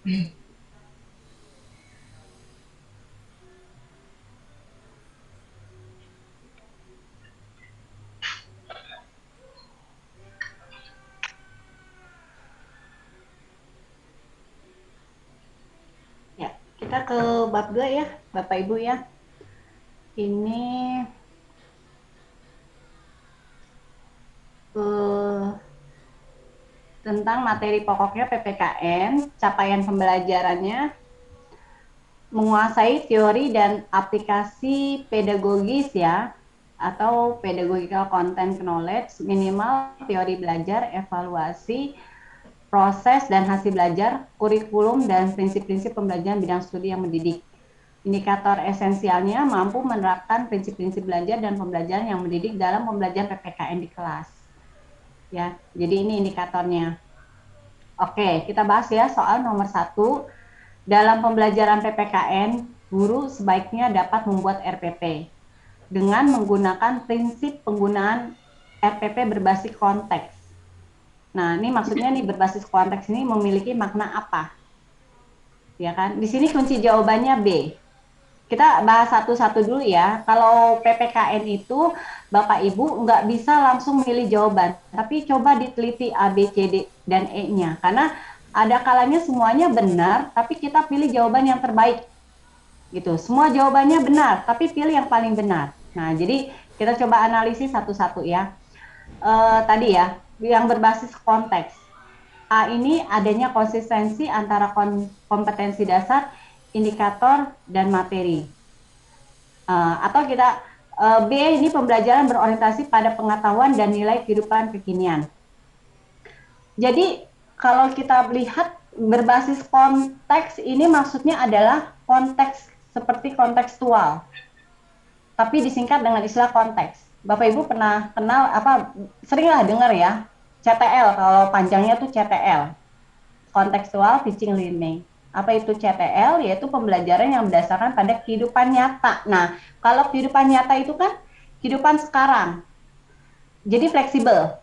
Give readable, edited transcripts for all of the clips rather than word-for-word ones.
Ya, kita ke bab 2 ya, Bapak Ibu ya. Ini eh, tentang materi pokoknya PPKN, capaian pembelajarannya, menguasai teori dan aplikasi pedagogis ya, atau pedagogical content knowledge, minimal teori belajar, evaluasi, proses dan hasil belajar, kurikulum dan prinsip-prinsip pembelajaran bidang studi yang mendidik. Indikator esensialnya mampu menerapkan prinsip-prinsip belajar dan pembelajaran yang mendidik dalam pembelajaran PPKN di kelas. Ya, jadi ini indikatornya. Oke, kita bahas ya soal nomor 1. Dalam pembelajaran PPKN, guru sebaiknya dapat membuat RPP dengan menggunakan prinsip penggunaan RPP berbasis konteks. Nah, ini maksudnya nih berbasis konteks ini memiliki makna apa? Ya kan? Di sini kunci jawabannya B. Kita bahas satu-satu dulu ya. Kalau PPKN itu Bapak Ibu nggak bisa langsung milih jawaban, tapi coba diteliti A, B, C, D, dan E-nya. Karena ada kalanya semuanya benar, tapi kita pilih jawaban yang terbaik. Gitu. Semua jawabannya benar, tapi pilih yang paling benar. Nah, jadi kita coba analisis satu-satu ya. Tadi ya, yang berbasis konteks. A ini adanya konsistensi antara kompetensi dasar, indikator, dan materi. Atau kita B ini pembelajaran berorientasi pada pengetahuan dan nilai kehidupan kekinian. Jadi kalau kita lihat berbasis konteks ini maksudnya adalah konteks seperti kontekstual, tapi disingkat dengan istilah konteks. Bapak Ibu pernah kenal apa, seringlah dengar ya, CTL, kalau panjangnya tuh CTL, Contextual Teaching Learning. Apa itu CTL? Yaitu pembelajaran yang berdasarkan pada kehidupan nyata. Nah, kalau kehidupan nyata itu kan kehidupan sekarang, jadi fleksibel,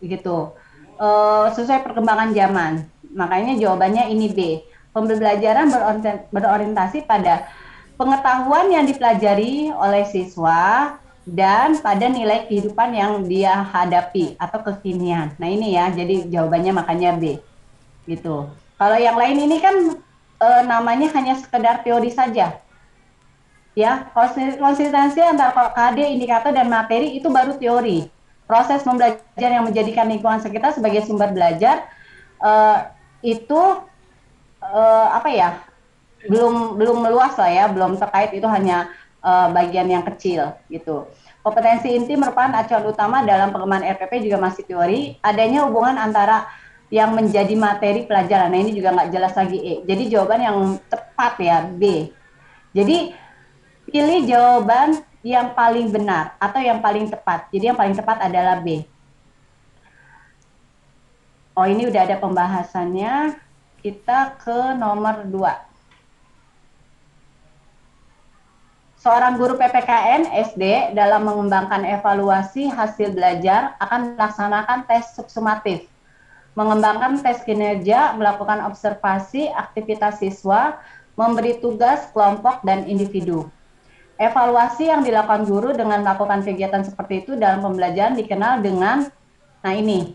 gitu. Sesuai perkembangan zaman. Makanya jawabannya ini B. Pembelajaran berorientasi pada pengetahuan yang dipelajari oleh siswa dan pada nilai kehidupan yang dia hadapi atau kekinian. Nah ini ya, jadi jawabannya makanya B. Gitu. Kalau yang lain ini kan namanya hanya sekedar teori saja. Ya, konsistensi antara KD, indikator, dan materi itu baru teori. Proses pembelajaran yang menjadikan lingkungan sekitar sebagai sumber belajar eh, itu apa ya, belum meluas lah ya, belum terkait, itu hanya bagian yang kecil gitu. Kompetensi inti merupakan acuan utama dalam pengembangan RPP, juga masih teori. Adanya hubungan antara yang menjadi materi pelajaran. Nah ini juga nggak jelas lagi E. Jadi jawaban yang tepat ya B. Jadi pilih jawaban yang paling benar atau yang paling tepat. Jadi yang paling tepat adalah B. Oh ini udah ada pembahasannya. Kita ke nomor 2. Seorang guru PPKN SD dalam mengembangkan evaluasi hasil belajar akan melaksanakan tes subsumatif, mengembangkan tes kinerja, melakukan observasi aktivitas siswa, memberi tugas kelompok dan individu. Evaluasi yang dilakukan guru dengan melakukan kegiatan seperti itu dalam pembelajaran dikenal dengan, nah ini,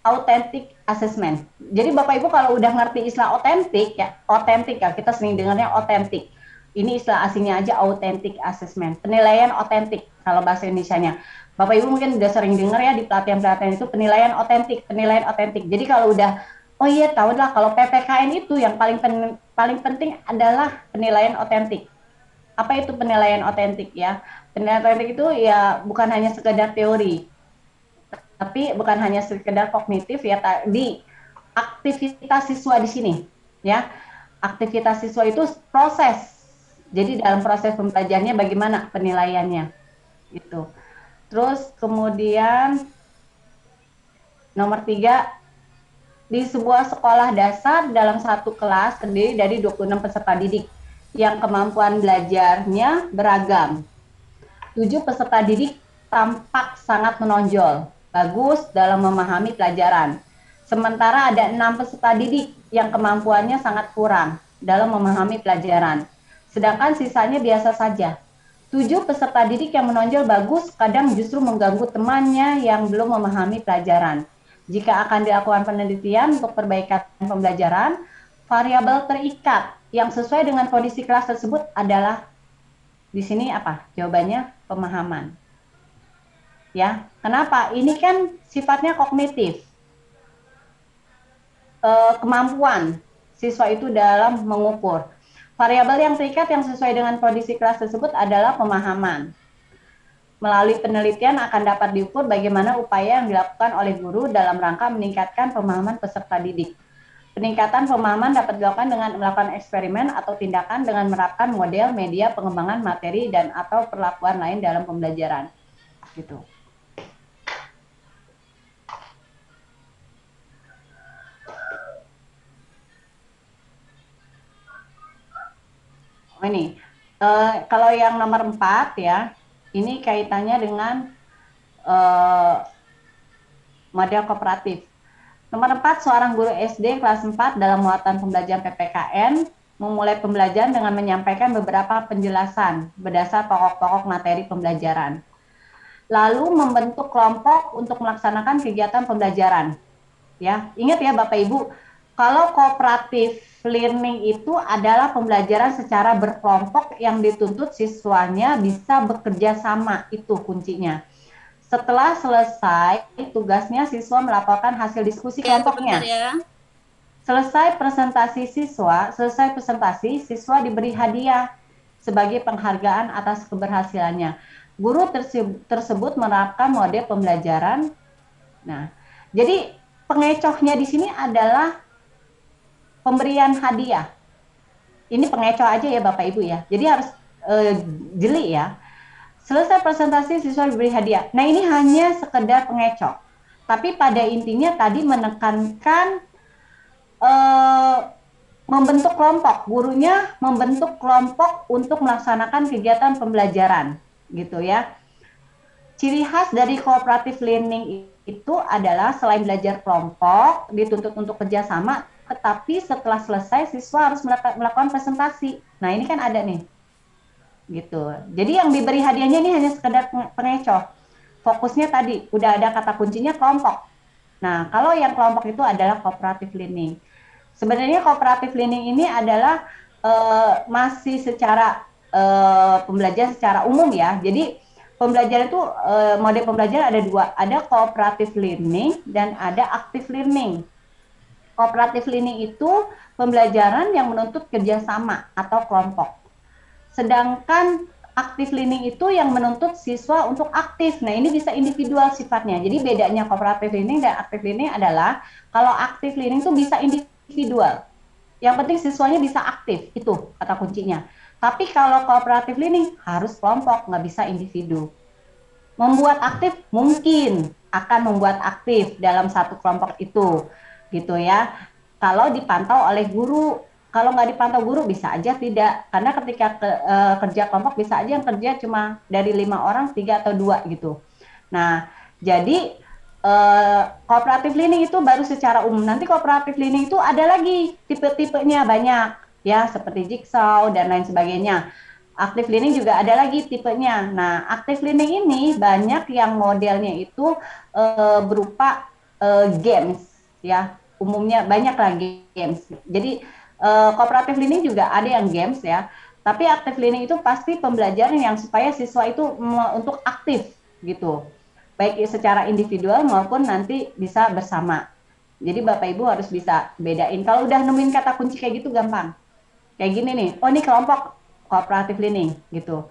authentic assessment. Jadi Bapak Ibu kalau udah ngerti istilah otentik ya, kita sering dengarnya otentik. Ini istilah asingnya aja, authentic assessment. Penilaian otentik kalau bahasa Indonesianya. Bapak Ibu mungkin udah sering dengar ya di pelatihan-pelatihan itu penilaian otentik, penilaian otentik. Jadi kalau udah, oh iya tahu lah kalau PPKN itu yang paling penting adalah penilaian otentik. Apa itu penilaian otentik ya? Penilaian otentik itu ya bukan hanya sekedar teori, tapi bukan hanya sekedar kognitif ya, tadi aktivitas siswa di sini ya. Aktivitas siswa itu proses. Jadi dalam proses pembelajarannya bagaimana penilaiannya itu. Terus kemudian nomor 3, di sebuah sekolah dasar dalam satu kelas terdiri dari 26 peserta didik yang kemampuan belajarnya beragam. 7 peserta didik tampak sangat menonjol, bagus dalam memahami pelajaran. Sementara ada 6 peserta didik yang kemampuannya sangat kurang dalam memahami pelajaran. Sedangkan sisanya biasa saja. 7 peserta didik yang menonjol bagus kadang justru mengganggu temannya yang belum memahami pelajaran. Jika akan dilakukan penelitian untuk perbaikan pembelajaran, variabel terikat yang sesuai dengan kondisi kelas tersebut adalah di sini apa? Jawabannya pemahaman. Ya, kenapa? Ini kan sifatnya kognitif. Kemampuan siswa itu dalam mengukur. Variabel yang terikat yang sesuai dengan kondisi kelas tersebut adalah pemahaman. Melalui penelitian akan dapat diukur bagaimana upaya yang dilakukan oleh guru dalam rangka meningkatkan pemahaman peserta didik. Peningkatan pemahaman dapat dilakukan dengan melakukan eksperimen atau tindakan dengan menerapkan model, media, pengembangan materi, dan atau perlakuan lain dalam pembelajaran. Gitu. Oh, ini, kalau yang nomor 4 ya, ini kaitannya dengan model kooperatif. Nomor 4, seorang guru SD kelas 4 dalam muatan pembelajaran PPKN memulai pembelajaran dengan menyampaikan beberapa penjelasan berdasar pokok-pokok materi pembelajaran. Lalu membentuk kelompok untuk melaksanakan kegiatan pembelajaran. Ya, ingat ya Bapak Ibu, kalau kooperatif learning itu adalah pembelajaran secara berkelompok yang dituntut siswanya bisa bekerja sama, itu kuncinya. Setelah selesai tugasnya, siswa melaporkan hasil diskusi kelompoknya. Ya. Selesai presentasi, siswa diberi hadiah sebagai penghargaan atas keberhasilannya. Guru tersebut menerapkan mode pembelajaran. Nah, jadi pengecohnya di sini adalah pemberian hadiah. Ini pengecoh aja ya Bapak Ibu ya. Jadi harus jeli ya. Selesai presentasi, siswa diberi hadiah. Nah, ini hanya sekedar pengecoh. Tapi pada intinya tadi menekankan membentuk kelompok. Gurunya membentuk kelompok untuk melaksanakan kegiatan pembelajaran, gitu ya. Ciri khas dari cooperative learning itu adalah selain belajar kelompok, dituntut untuk kerjasama, tetapi setelah selesai siswa harus melakukan presentasi. Nah, ini kan ada nih, gitu. Jadi yang diberi hadiahnya ini hanya sekedar pengecoh. Fokusnya tadi udah ada kata kuncinya kelompok. Nah, kalau yang kelompok itu adalah cooperative learning. Sebenarnya cooperative learning ini adalah masih secara pembelajaran secara umum ya. Jadi pembelajaran itu mode pembelajaran ada dua, ada cooperative learning dan ada active learning. Cooperative learning itu pembelajaran yang menuntut kerjasama atau kelompok. Sedangkan active learning itu yang menuntut siswa untuk aktif. Nah, ini bisa individual sifatnya. Jadi bedanya cooperative learning dan active learning adalah kalau active learning itu bisa individual. Yang penting siswanya bisa aktif, itu kata kuncinya. Tapi kalau cooperative learning harus kelompok, nggak bisa individu. Membuat aktif mungkin akan membuat aktif dalam satu kelompok itu, gitu ya. Kalau dipantau oleh guru, kalau nggak dipantau guru bisa aja tidak, karena ketika kerja kelompok bisa aja yang kerja cuma dari 5 orang 3 atau 2 gitu. Nah, jadi cooperative learning itu baru secara umum. Nanti cooperative learning itu ada lagi tipe-tipenya banyak ya, seperti jigsaw dan lain sebagainya. Active learning juga ada lagi tipenya. Nah, active learning ini banyak yang modelnya itu berupa games ya. Umumnya banyak lagi games. Jadi cooperative learning juga ada yang games ya. Tapi active learning itu pasti pembelajaran yang supaya siswa itu untuk aktif gitu. Baik secara individual maupun nanti bisa bersama. Jadi Bapak Ibu harus bisa bedain. Kalau udah nemuin kata kunci kayak gitu gampang. Kayak gini nih, oh ini kelompok cooperative learning gitu.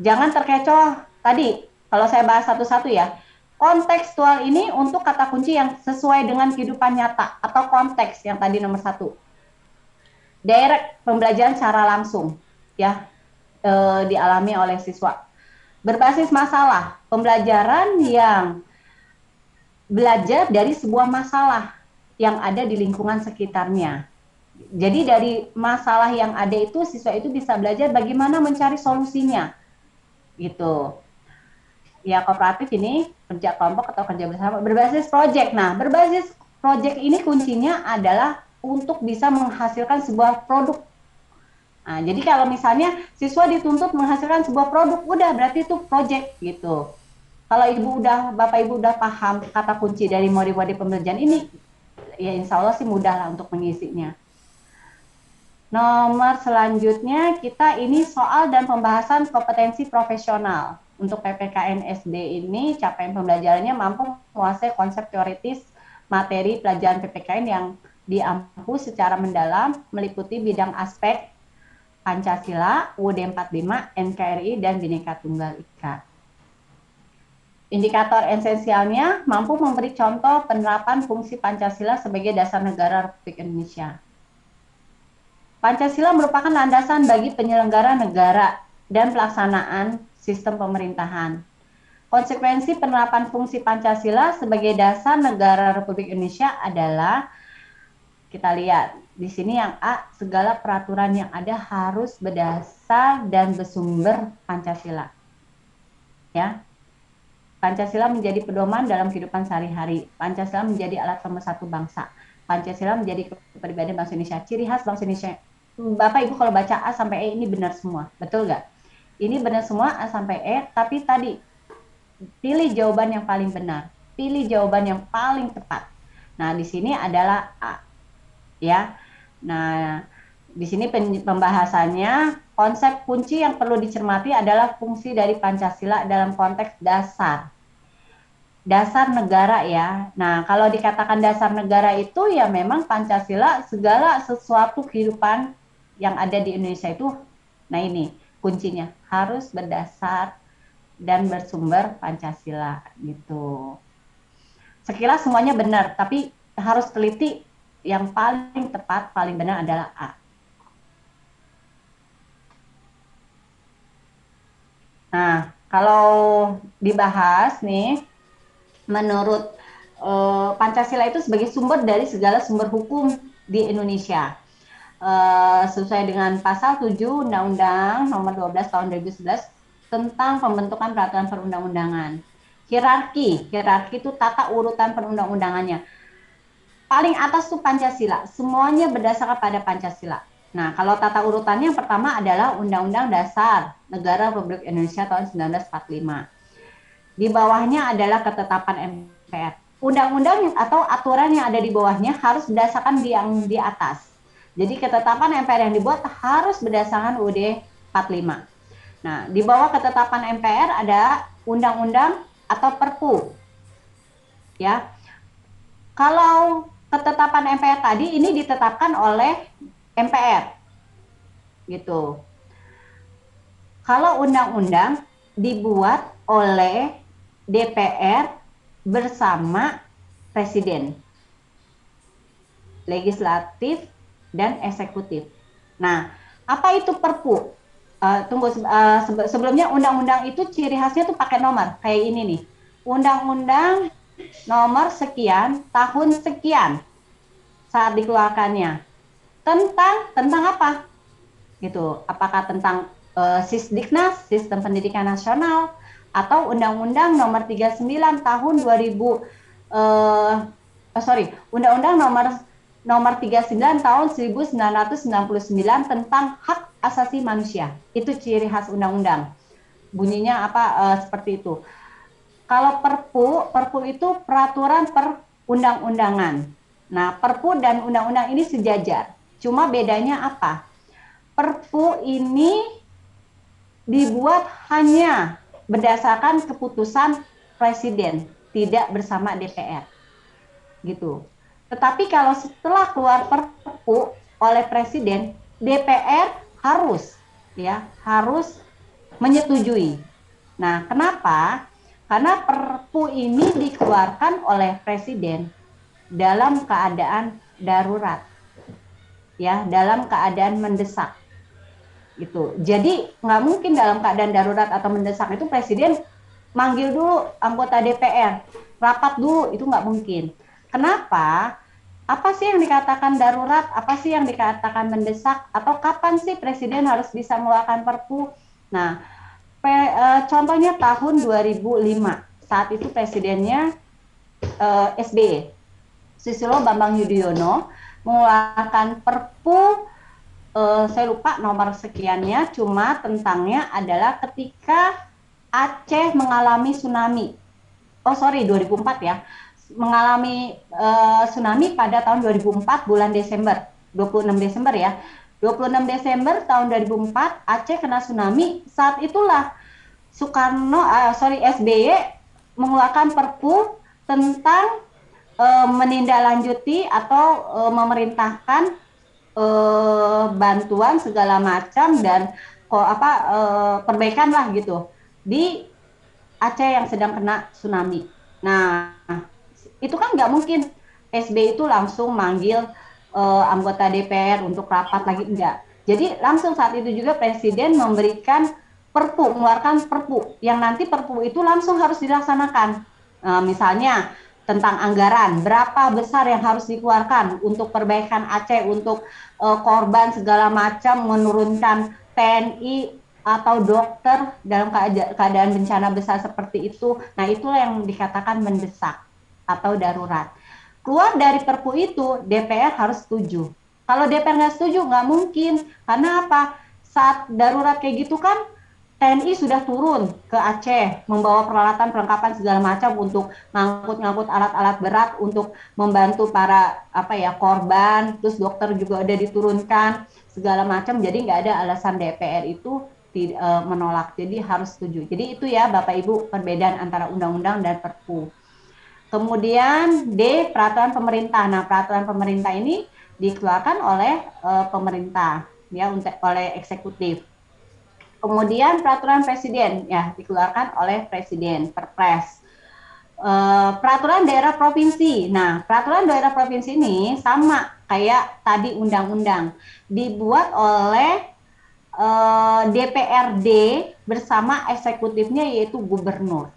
Jangan terkecoh tadi, kalau saya bahas satu-satu ya, kontekstual ini untuk kata kunci yang sesuai dengan kehidupan nyata atau konteks yang tadi nomor 1. Direct, pembelajaran secara langsung ya, dialami oleh siswa. Berbasis masalah, pembelajaran yang belajar dari sebuah masalah yang ada di lingkungan sekitarnya. Jadi dari masalah yang ada itu siswa itu bisa belajar bagaimana mencari solusinya. Gitu. Ya, kooperatif ini kerja kelompok atau kerja bersama berbasis project. Nah, berbasis project ini kuncinya adalah untuk bisa menghasilkan sebuah produk. Nah, jadi kalau misalnya siswa dituntut menghasilkan sebuah produk, udah berarti itu project gitu. Kalau Bapak Ibu udah paham kata kunci dari modi-modi pembelajaran ini, ya insya Allah sih mudah lah untuk mengisinya. Nomor selanjutnya kita ini soal dan pembahasan kompetensi profesional. Untuk PPKN SD ini capaian pembelajarannya mampu menguasai konsep teoritis materi pelajaran PPKN yang diampu secara mendalam meliputi bidang aspek Pancasila, UUD 45, NKRI, dan Bhinneka Tunggal Ika. Indikator esensialnya mampu memberi contoh penerapan fungsi Pancasila sebagai dasar negara Republik Indonesia. Pancasila merupakan landasan bagi penyelenggara negara dan pelaksanaan sistem pemerintahan. Konsekuensi penerapan fungsi Pancasila sebagai dasar negara Republik Indonesia adalah, kita lihat di sini yang A, segala peraturan yang ada harus berdasar dan bersumber Pancasila. Ya. Pancasila menjadi pedoman dalam kehidupan sehari-hari. Pancasila menjadi alat pemersatu bangsa. Pancasila menjadi kepribadian bangsa Indonesia. Ciri khas bangsa Indonesia. Bapak Ibu kalau baca A sampai E ini benar semua. Betul nggak? Ini benar semua A sampai E, tapi tadi pilih jawaban yang paling benar. Pilih jawaban yang paling tepat. Nah, di sini adalah A. Ya. Nah, di sini pembahasannya konsep kunci yang perlu dicermati adalah fungsi dari Pancasila dalam konteks dasar. Dasar negara ya. Nah, kalau dikatakan dasar negara itu ya memang Pancasila segala sesuatu kehidupan yang ada di Indonesia itu, nah ini kuncinya, harus berdasar dan bersumber Pancasila gitu. Sekilas semuanya benar, tapi harus teliti, yang paling tepat, paling benar adalah A. Nah, kalau dibahas nih, menurut Pancasila itu sebagai sumber dari segala sumber hukum di Indonesia. Sesuai dengan pasal 7 Undang-Undang Nomor 12 Tahun 2011 tentang pembentukan peraturan perundang-undangan. Hierarki itu tata urutan perundang-undangannya. Paling atas tuh Pancasila, semuanya berdasarkan pada Pancasila. Nah, kalau tata urutannya yang pertama adalah Undang-Undang Dasar Negara Republik Indonesia tahun 1945. Di bawahnya adalah ketetapan MPR. Undang-undang atau aturan yang ada di bawahnya harus berdasarkan yang di atas. Jadi ketetapan MPR yang dibuat harus berdasarkan UUD 45. Nah, di bawah ketetapan MPR ada undang-undang atau Perpu. Ya. Kalau ketetapan MPR tadi ini ditetapkan oleh MPR. Gitu. Kalau undang-undang dibuat oleh DPR bersama Presiden, legislatif dan eksekutif. Nah, apa itu Perpu? Sebelumnya undang-undang itu ciri khasnya tuh pakai nomor kayak ini nih. Undang-undang nomor sekian tahun sekian saat dikeluarkannya. Tentang apa? Gitu. Apakah tentang Sisdiknas, Sistem Pendidikan Nasional, atau Undang-Undang Nomor 39 Tahun 2000 Undang-Undang Nomor 39 Tahun 1999 tentang hak asasi manusia. Itu ciri khas undang-undang. Bunyinya apa seperti itu. Kalau Perpu itu peraturan perundang-undangan. Nah, Perpu dan undang-undang ini sejajar. Cuma bedanya apa? Perpu ini dibuat hanya berdasarkan keputusan Presiden, tidak bersama DPR. Gitu. Tetapi kalau setelah keluar Perpu oleh Presiden, DPR harus menyetujui. Nah, kenapa? Karena Perpu ini dikeluarkan oleh Presiden dalam keadaan darurat. Ya, dalam keadaan mendesak. Gitu. Jadi nggak mungkin dalam keadaan darurat atau mendesak itu Presiden manggil dulu anggota DPR, rapat dulu, itu nggak mungkin. Kenapa? Apa sih yang dikatakan darurat? Apa sih yang dikatakan mendesak? Atau kapan sih Presiden harus bisa mengeluarkan Perpu? Nah, contohnya tahun 2005, saat itu Presidennya SBY, Susilo Bambang Yudhoyono. mengeluarkan Perpu, saya lupa nomor sekiannya, cuma tentangnya adalah ketika Aceh mengalami tsunami. Oh sorry, 2004 ya. Mengalami tsunami pada tahun 2004 bulan Desember, 26 Desember ya. 26 Desember tahun 2004 Aceh kena tsunami. Saat itulah SBY mengeluarkan Perpu tentang menindaklanjuti atau memerintahkan bantuan segala macam dan perbaikan lah gitu di Aceh yang sedang kena tsunami. Nah, itu kan nggak mungkin SBY itu langsung manggil anggota DPR untuk rapat lagi, enggak. Jadi langsung saat itu juga Presiden memberikan Perpu, mengeluarkan Perpu, yang nanti Perpu itu langsung harus dilaksanakan. Misalnya tentang anggaran, berapa besar yang harus dikeluarkan untuk perbaikan Aceh, untuk korban segala macam, menurunkan TNI atau dokter dalam keadaan bencana besar seperti itu. Nah, itulah yang dikatakan mendesak atau darurat. Keluar dari Perpu itu, DPR harus setuju. Kalau DPR nggak setuju, nggak mungkin. Karena apa? Saat darurat kayak gitu kan, TNI sudah turun ke Aceh, membawa peralatan, perlengkapan segala macam untuk ngangkut-ngangkut alat-alat berat untuk membantu para korban. Terus dokter juga udah diturunkan segala macam. Jadi nggak ada alasan DPR itu menolak. Jadi harus setuju. Jadi itu ya Bapak Ibu perbedaan antara undang-undang dan Perpu. Kemudian D, peraturan pemerintah. Nah, peraturan pemerintah ini dikeluarkan oleh pemerintah ya, oleh eksekutif. Kemudian peraturan presiden ya dikeluarkan oleh presiden, Perpres. Peraturan daerah provinsi. Nah, peraturan daerah provinsi ini sama kayak tadi undang-undang, dibuat oleh DPRD bersama eksekutifnya yaitu gubernur.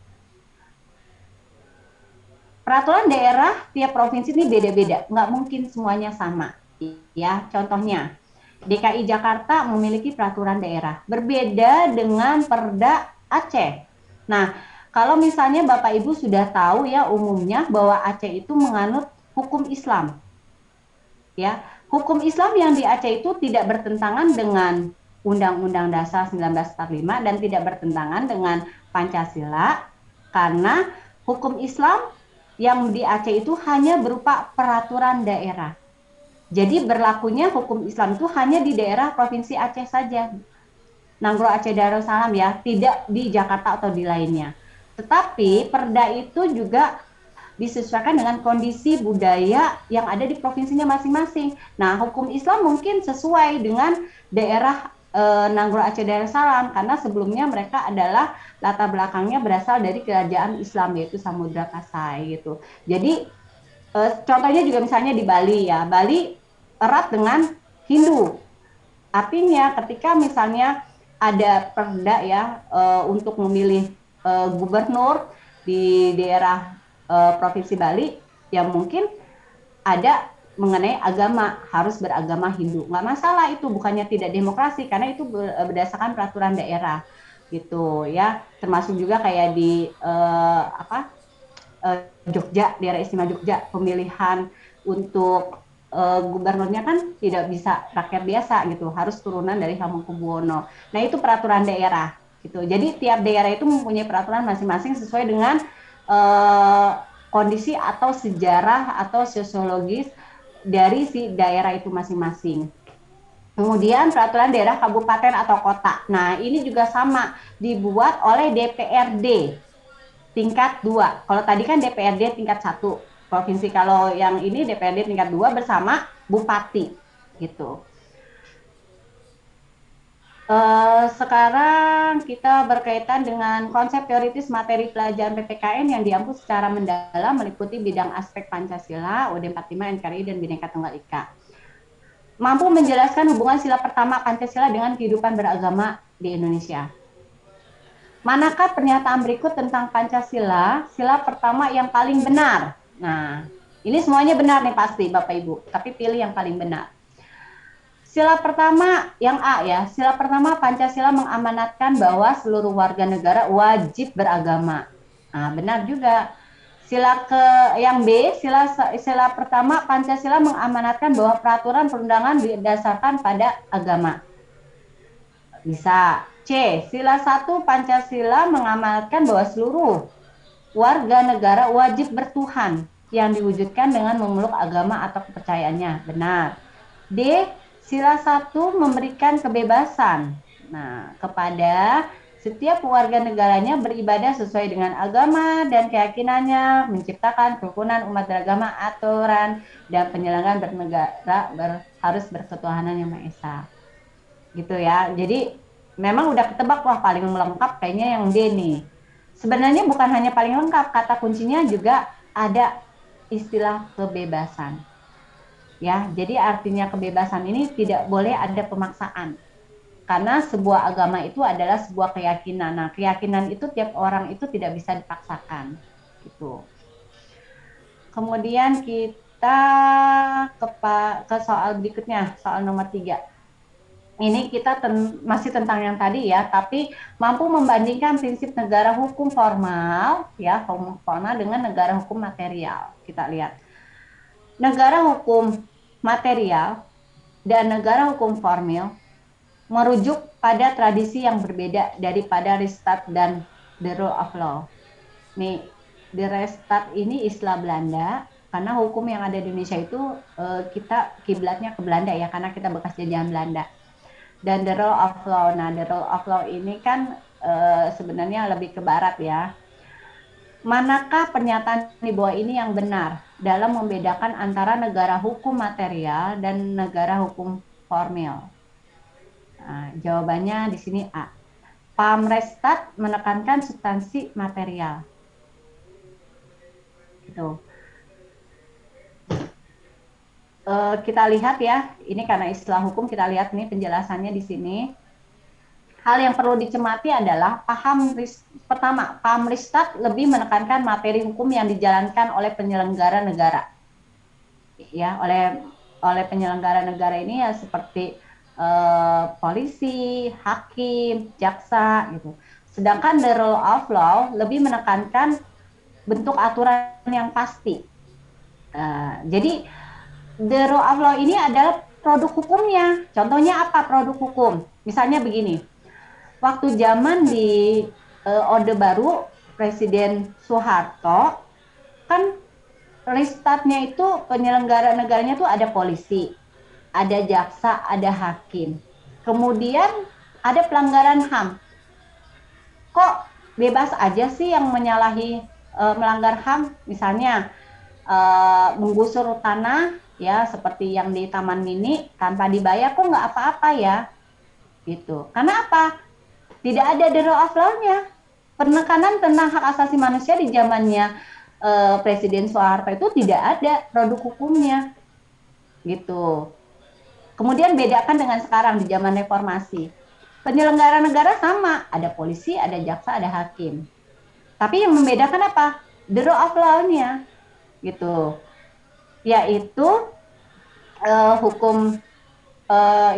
Peraturan daerah tiap provinsi ini beda-beda, nggak mungkin semuanya sama. Ya, contohnya DKI Jakarta memiliki peraturan daerah berbeda dengan Perda Aceh. Nah, kalau misalnya Bapak Ibu sudah tahu ya umumnya bahwa Aceh itu menganut hukum Islam. Ya, hukum Islam yang di Aceh itu tidak bertentangan dengan Undang-Undang Dasar 1945 dan tidak bertentangan dengan Pancasila karena hukum Islam yang di Aceh itu hanya berupa peraturan daerah. Jadi berlakunya hukum Islam itu hanya di daerah Provinsi Aceh saja. Nanggro Aceh Darussalam ya, tidak di Jakarta atau di lainnya. Tetapi perda itu juga disesuaikan dengan kondisi budaya yang ada di provinsinya masing-masing. Nah, hukum Islam mungkin sesuai dengan daerah Nanggro Aceh Darussalam karena sebelumnya mereka adalah latar belakangnya berasal dari kerajaan Islam yaitu Samudra Kasai gitu. Jadi contohnya juga misalnya di Bali ya, Bali erat dengan Hindu. Artinya ketika misalnya ada perda ya untuk memilih gubernur di daerah Provinsi Bali, ya mungkin ada mengenai agama, harus beragama Hindu. Nggak masalah itu, bukannya tidak demokrasi, karena itu berdasarkan peraturan daerah gitu ya. Termasuk juga kayak di Jogja, daerah istimewa Jogja, pemilihan untuk gubernurnya kan tidak bisa rakyat biasa gitu, harus turunan dari Hamengkubuwono. Nah itu peraturan daerah gitu. Jadi tiap daerah itu mempunyai peraturan masing-masing sesuai dengan kondisi atau sejarah atau sosiologis dari si daerah itu masing-masing. Kemudian peraturan daerah kabupaten atau kota. Nah ini juga sama dibuat oleh DPRD tingkat 2. Kalau tadi kan DPRD tingkat 1 provinsi, kalau yang ini DPRD tingkat 2 bersama bupati gitu. Sekarang kita berkaitan dengan konsep teoritis materi pelajaran PPKN yang diampu secara mendalam meliputi bidang aspek Pancasila, UUD 45, NKRI, dan Bhinneka Tunggal Ika. Mampu menjelaskan hubungan sila pertama Pancasila dengan kehidupan beragama di Indonesia. Manakah pernyataan berikut tentang Pancasila, sila pertama yang paling benar? Nah, ini semuanya benar nih pasti Bapak Ibu, tapi pilih yang paling benar. Sila pertama yang A ya, sila pertama Pancasila mengamanatkan bahwa seluruh warga negara wajib beragama. Nah, benar juga. Sila ke yang B, sila pertama Pancasila mengamanatkan bahwa peraturan perundangan didasarkan pada agama. Bisa. C, sila 1 Pancasila mengamanatkan bahwa seluruh warga negara wajib bertuhan yang diwujudkan dengan memeluk agama atau kepercayaannya. Benar. D, sila 1 memberikan kebebasan. Nah, kepada setiap warga negaranya beribadah sesuai dengan agama dan keyakinannya, menciptakan kerukunan umat beragama, aturan, dan penyelenggaraan bernegara harus berketuhanan yang Maha Esa. Gitu ya. Jadi memang udah ketebak wah paling lengkap kayaknya yang D nih. Sebenarnya bukan hanya paling lengkap, kata kuncinya juga ada istilah kebebasan. Ya, jadi artinya kebebasan ini tidak boleh ada pemaksaan. Karena sebuah agama itu adalah sebuah keyakinan. Nah, keyakinan itu tiap orang itu tidak bisa dipaksakan. Gitu. Kemudian kita ke soal berikutnya, soal nomor 3. Ini kita masih tentang yang tadi ya, tapi mampu membandingkan prinsip negara hukum formal, ya, formal dengan negara hukum material. Kita lihat. Negara hukum material dan negara hukum formal merujuk pada tradisi yang berbeda daripada Rechtsstaat dan the rule of law. Nih, the Rechtsstaat ini istilah Belanda, karena hukum yang ada di Indonesia itu kita kiblatnya ke Belanda ya, karena kita bekas jajahan Belanda. Dan the rule of law, nah the rule of law ini kan sebenarnya lebih ke barat ya. Manakah pernyataan di bawah ini yang benar dalam membedakan antara negara hukum material dan negara hukum formal? Nah, jawabannya di sini A. Pamrestat menekankan substansi material. Gitu. Kita lihat ya, ini karena istilah hukum kita lihat nih penjelasannya di sini. Hal yang perlu dicermati adalah pertama, Pamrestat lebih menekankan materi hukum yang dijalankan oleh penyelenggara negara. Ya, oleh penyelenggara negara ini ya seperti polisi, hakim, jaksa gitu. Sedangkan the rule of law lebih menekankan bentuk aturan yang pasti. Jadi the rule of law ini adalah produk hukumnya. Contohnya apa produk hukum? Misalnya begini, waktu zaman di Orde Baru Presiden Soeharto kan Rechtsstaatnya itu penyelenggara negaranya tuh ada polisi, ada jaksa, ada hakim. Kemudian ada pelanggaran HAM. Kok bebas aja sih yang melanggar HAM? Misalnya menggusur tanah ya seperti yang di Taman Mini tanpa dibayar kok nggak apa-apa ya? Gitu. Karena apa? Tidak ada the rule of law-nya. Penekanan tentang hak asasi manusia di zamannya Presiden Soeharto itu tidak ada produk hukumnya, gitu. Kemudian bedakan dengan sekarang di zaman reformasi. Penyelenggara negara sama, ada polisi, ada jaksa, ada hakim. Tapi yang membedakan apa? The rule of law-nya, gitu. Yaitu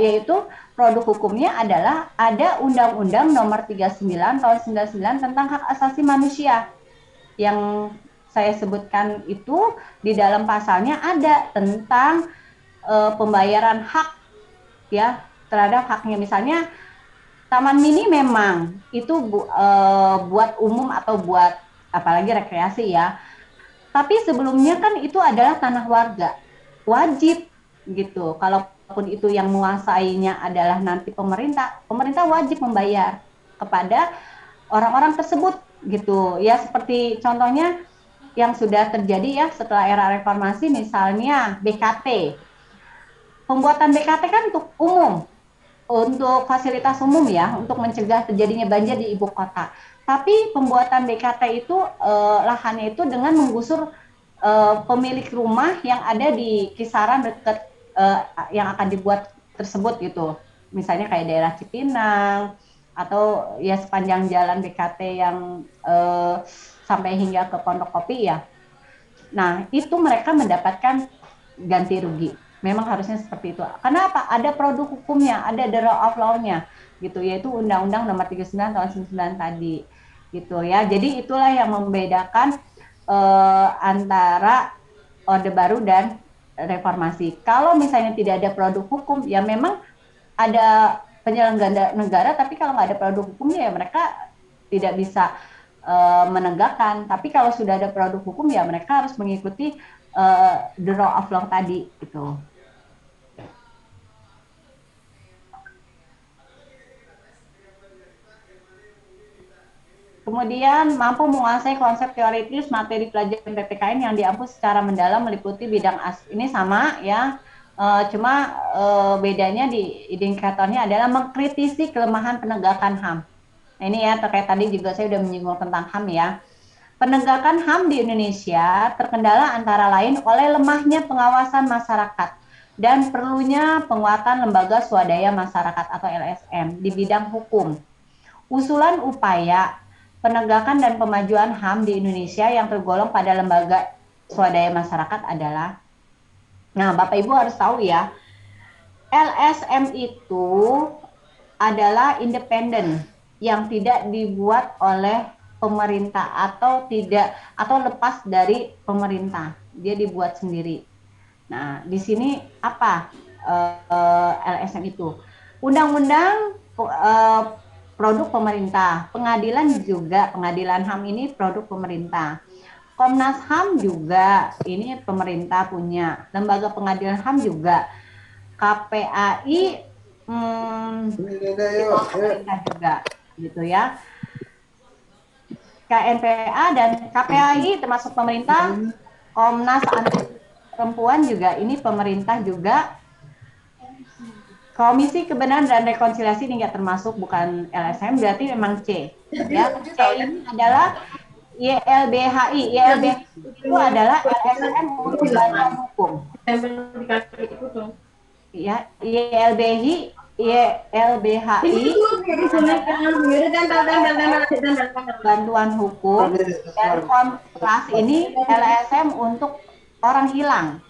yaitu produk hukumnya adalah ada Undang-Undang Nomor 39 Tahun 99 tentang hak asasi manusia. Yang saya sebutkan itu di dalam pasalnya ada tentang pembayaran hak ya terhadap haknya. Misalnya Taman Mini memang itu buat umum atau buat apalagi rekreasi ya. Tapi sebelumnya kan itu adalah tanah warga. Wajib gitu. Kalaupun itu yang menguasainya adalah nanti pemerintah wajib membayar kepada orang-orang tersebut gitu. Ya seperti contohnya yang sudah terjadi ya setelah era reformasi, misalnya BKT. Pembuatan BKT kan untuk umum, untuk fasilitas umum ya, untuk mencegah terjadinya banjir di ibu kota. Tapi pembuatan BKT itu lahannya itu dengan menggusur pemilik rumah yang ada di kisaran dekat yang akan dibuat tersebut gitu. Misalnya kayak daerah Cipinang atau ya sepanjang jalan BKT yang sampai hingga ke Pondok Kopi ya. Nah, itu mereka mendapatkan ganti rugi. Memang harusnya seperti itu. Karena apa? Ada produk hukumnya, ada the rule of law-nya gitu, yaitu Undang-Undang Nomor 39 Tahun 99 tadi. Gitu ya. Jadi itulah yang membedakan antara Orde Baru dan reformasi. Kalau misalnya tidak ada produk hukum, ya memang ada penyelenggara negara, tapi kalau nggak ada produk hukumnya ya mereka tidak bisa menegakkan. Tapi kalau sudah ada produk hukum ya mereka harus mengikuti the rule of law tadi gitu. Kemudian mampu menguasai konsep teoritis materi pelajaran PPKN yang diampu secara mendalam meliputi bidang ini sama ya, cuma bedanya di indikatornya adalah mengkritisi kelemahan penegakan HAM. Nah, ini ya terkait tadi juga saya sudah menyinggung tentang HAM ya. Penegakan HAM di Indonesia terkendala antara lain oleh lemahnya pengawasan masyarakat dan perlunya penguatan lembaga swadaya masyarakat atau LSM di bidang hukum. Usulan upaya penegakan dan pemajuan HAM di Indonesia yang tergolong pada lembaga swadaya masyarakat adalah, nah Bapak Ibu harus tahu ya, LSM itu adalah independen yang tidak dibuat oleh pemerintah atau tidak atau lepas dari pemerintah, dia dibuat sendiri. Nah di sini apa LSM itu? Undang-undang produk pemerintah, pengadilan juga, pengadilan HAM ini produk pemerintah. Komnas HAM juga, ini pemerintah punya. Lembaga pengadilan HAM juga. KPAI, pemerintah juga, gitu ya. KNPA dan KPAI termasuk pemerintah. Komnas Anti Perempuan juga, ini pemerintah juga. Komisi Kebenaran dan Rekonsiliasi ini nggak termasuk, bukan LSM, berarti memang C. Ya, C ini adalah YLBHI. YLBHI itu adalah LSM untuk bantuan hukum. Ya, YLBHI, YLBHI bantuan hukum, dan Kompas ini LSM untuk orang hilang.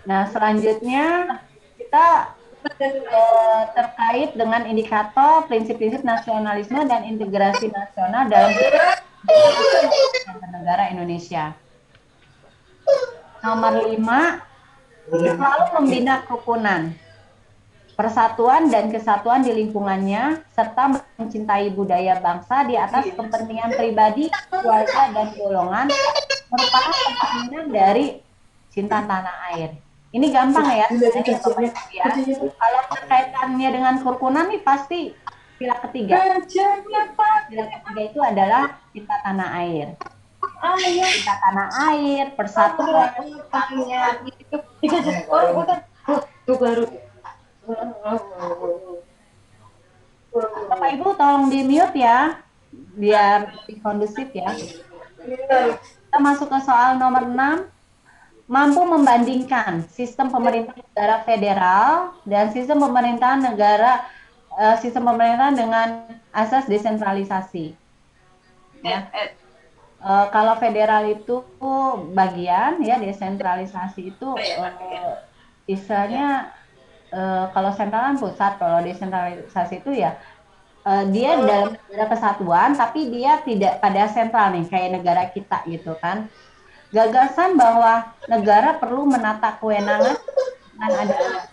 Nah, selanjutnya kita terkait dengan indikator prinsip-prinsip nasionalisme dan integrasi nasional dalam negara Indonesia. Nomor 5, selalu membina kerukunan, persatuan dan kesatuan di lingkungannya, serta mencintai budaya bangsa di atas kepentingan pribadi, keluarga, dan golongan, merupakan kepentingan dari cinta tanah air. Ini gampang ya, ya. Kalau terkaitannya dengan kerukunan nih pasti sila ketiga. Sila ketiga itu adalah cinta tanah air. Cinta tanah air, persatuan, Bapak Ibu tolong di mute ya, biar lebih kondusif ya. Kita masuk ke soal nomor 6. Mampu membandingkan sistem pemerintahan negara federal dan sistem pemerintahan dengan asas desentralisasi. Ya. Kalau federal itu bagian, ya desentralisasi itu istilahnya kalau sentral kan pusat, kalau desentralisasi itu ya dia dalam negara kesatuan, tapi dia tidak pada sentral nih kayak negara kita gitu kan. Gagasan bahwa negara perlu menata kewenangan dengan adanya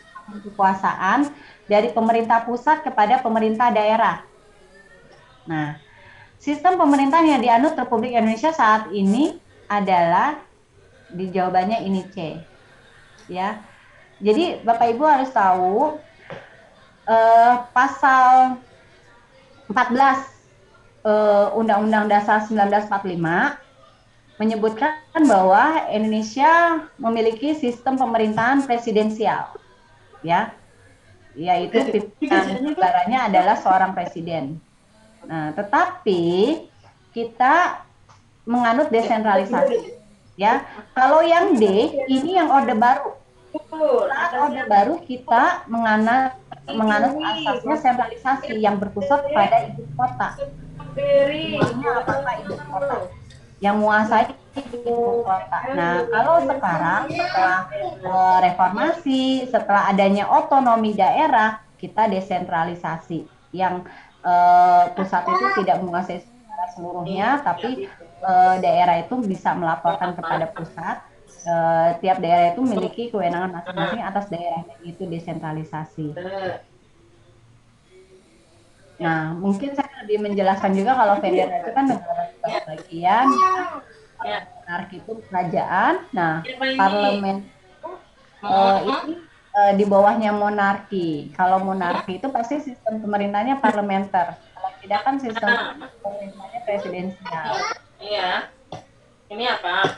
kekuasaan dari pemerintah pusat kepada pemerintah daerah. Nah, sistem pemerintahan yang dianut Republik Indonesia saat ini adalah, di jawabannya ini C. Ya. Jadi Bapak Ibu harus tahu pasal 14 Undang-Undang Dasar 1945 menyebutkan bahwa Indonesia memiliki sistem pemerintahan presidensial, ya, yaitu pimpinan negaranya adalah seorang presiden. Nah, tetapi kita menganut desentralisasi, ya. Kalau yang D ini yang Orde Baru. Saat Orde Baru kita menganut asasnya sentralisasi yang berpusat pada ibu kota. Maksudnya apa ibu kota? Yang menguasai ibu kota. Nah, kalau sekarang setelah reformasi, setelah adanya otonomi daerah, kita desentralisasi. Yang pusat itu tidak menguasai seluruhnya, tapi daerah itu bisa melaporkan kepada pusat. Tiap daerah itu memiliki kewenangan masing-masing atas daerahnya, itu desentralisasi. Nah, mungkin saya lebih menjelaskan juga kalau federal itu kan negara bagian, monarki itu kerajaan. Nah, parlemen ini di bawahnya monarki. Kalau monarki itu pasti sistem pemerintahnya parlementer. Kalau tidak kan sistem pemerintahnya presidensial. Iya. Ini apa?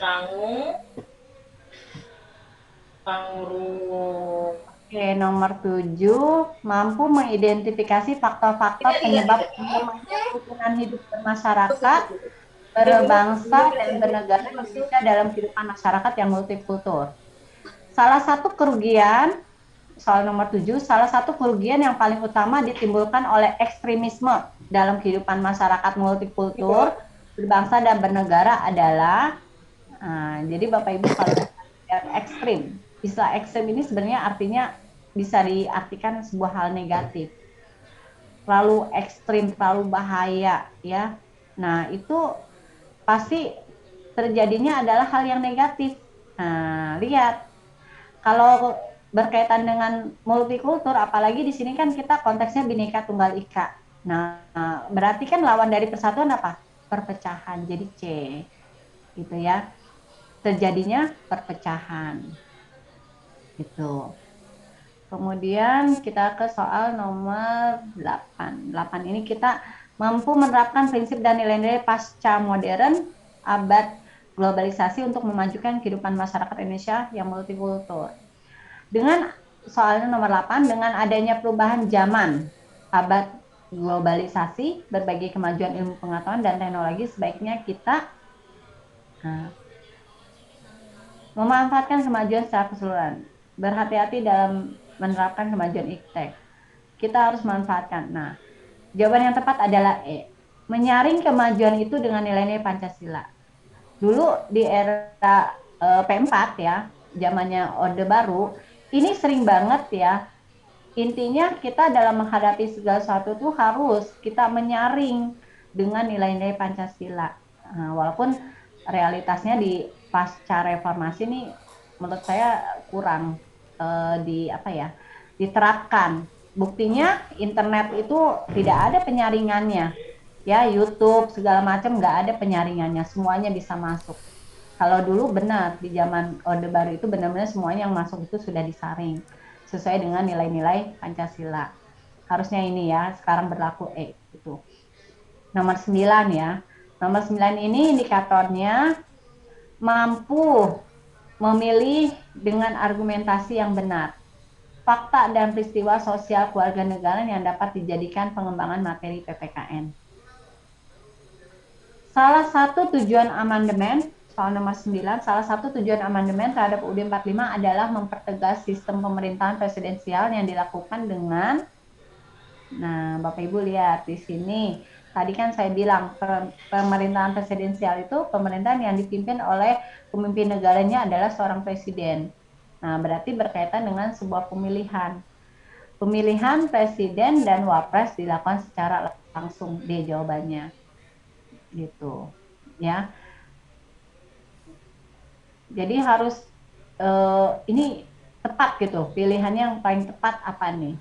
Kanguru. Oke, nomor 7, mampu mengidentifikasi faktor-faktor penyebab lemahnya kerukunan hidup bermasyarakat, berbangsa, dan bernegara Indonesia dalam kehidupan masyarakat yang multikultur. Salah satu kerugian, soal nomor 7, salah satu kerugian yang paling utama ditimbulkan oleh ekstremisme dalam kehidupan masyarakat multikultur, berbangsa, dan bernegara adalah, jadi Bapak Ibu kalau ekstrim, istilah ekstrim ini sebenarnya artinya bisa diartikan sebuah hal negatif, terlalu ekstrim, terlalu bahaya ya. Nah itu pasti terjadinya adalah hal yang negatif. Nah lihat, kalau berkaitan dengan multikultur, apalagi di sini kan kita konteksnya Bhinneka Tunggal Ika. Nah berarti kan lawan dari persatuan apa? Perpecahan. Jadi C, gitu ya. Terjadinya perpecahan. Gitu. Kemudian kita ke soal nomor 8. 8 ini kita mampu menerapkan prinsip dan nilai-nilai pasca modern abad globalisasi untuk memajukan kehidupan masyarakat Indonesia yang multikultur. Dengan soalnya nomor 8, dengan adanya perubahan zaman abad globalisasi, berbagai kemajuan ilmu pengetahuan dan teknologi, sebaiknya kita memanfaatkan kemajuan secara keseluruhan. Berhati-hati dalam menerapkan kemajuan iptek. Kita harus manfaatkan. Nah, jawaban yang tepat adalah E. Menyaring kemajuan itu dengan nilai-nilai Pancasila. Dulu di era P4 ya, zamannya Orde Baru, ini sering banget ya. Intinya kita dalam menghadapi segala sesuatu tuh harus kita menyaring dengan nilai-nilai Pancasila. Nah, walaupun realitasnya di pasca reformasi ini menurut saya kurang di apa ya, diterapkan. Buktinya internet itu tidak ada penyaringannya, ya YouTube segala macam nggak ada penyaringannya, semuanya bisa masuk. Kalau dulu benar di zaman Orde Baru itu benar-benar semuanya yang masuk itu sudah disaring sesuai dengan nilai-nilai Pancasila. Harusnya ini ya, sekarang berlaku E itu. Nomor 9 ya. Nomor 9 ini indikatornya mampu memilih dengan argumentasi yang benar. Fakta dan peristiwa sosial keluarga negara yang dapat dijadikan pengembangan materi PPKN. Salah satu tujuan amandemen, soal nomor 9, salah satu tujuan amandemen terhadap UUD 45 adalah mempertegas sistem pemerintahan presidensial yang dilakukan dengan, nah Bapak Ibu lihat di sini, tadi kan saya bilang pemerintahan presidensial itu pemerintahan yang dipimpin oleh pemimpin negaranya adalah seorang presiden. Nah berarti berkaitan dengan sebuah pemilihan. Pemilihan presiden dan wapres dilakukan secara langsung, D jawabannya. Gitu. Ya. Jadi harus ini tepat gitu. Pilihannya yang paling tepat apa nih?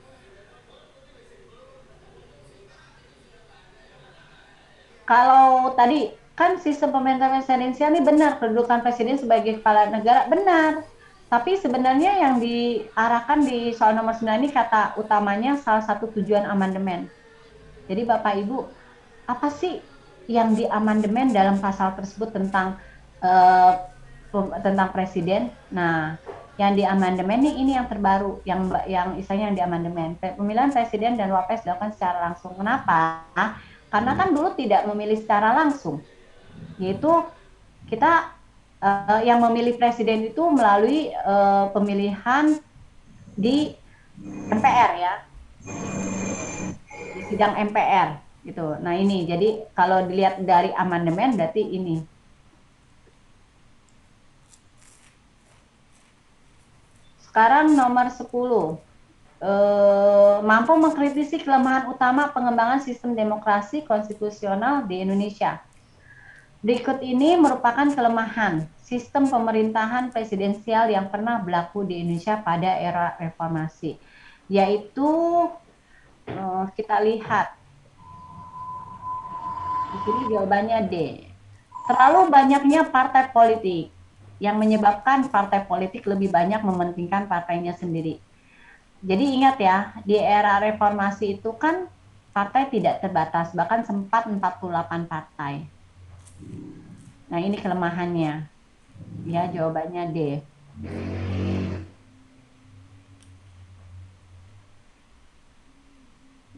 Kalau tadi kan sistem pemerintahan presidensial ini benar, kedudukan presiden sebagai kepala negara benar. Tapi sebenarnya yang diarahkan di soal nomor 9 ini kata utamanya salah satu tujuan amandemen. Jadi Bapak Ibu, apa sih yang diamandemen dalam pasal tersebut tentang eh, tentang presiden? Nah, yang diamandemen ini yang terbaru, yang istilahnya yang diamandemen. Pemilihan presiden dan wapres dilakukan secara langsung. Kenapa? Karena kan dulu tidak memilih secara langsung, yaitu kita yang memilih presiden itu melalui pemilihan di MPR ya, di sidang MPR gitu. Nah ini jadi kalau dilihat dari amandemen berarti ini. Sekarang nomor 10. mampu mengkritisi kelemahan utama pengembangan sistem demokrasi konstitusional di Indonesia. Berikut ini merupakan kelemahan sistem pemerintahan presidensial yang pernah berlaku di Indonesia pada era reformasi, yaitu kita lihat di sini jawabannya D. Terlalu banyaknya partai politik yang menyebabkan partai politik lebih banyak mementingkan partainya sendiri. Jadi ingat ya, di era reformasi itu kan partai tidak terbatas, bahkan sempat 48 partai. Nah, ini kelemahannya. Ya, jawabannya D.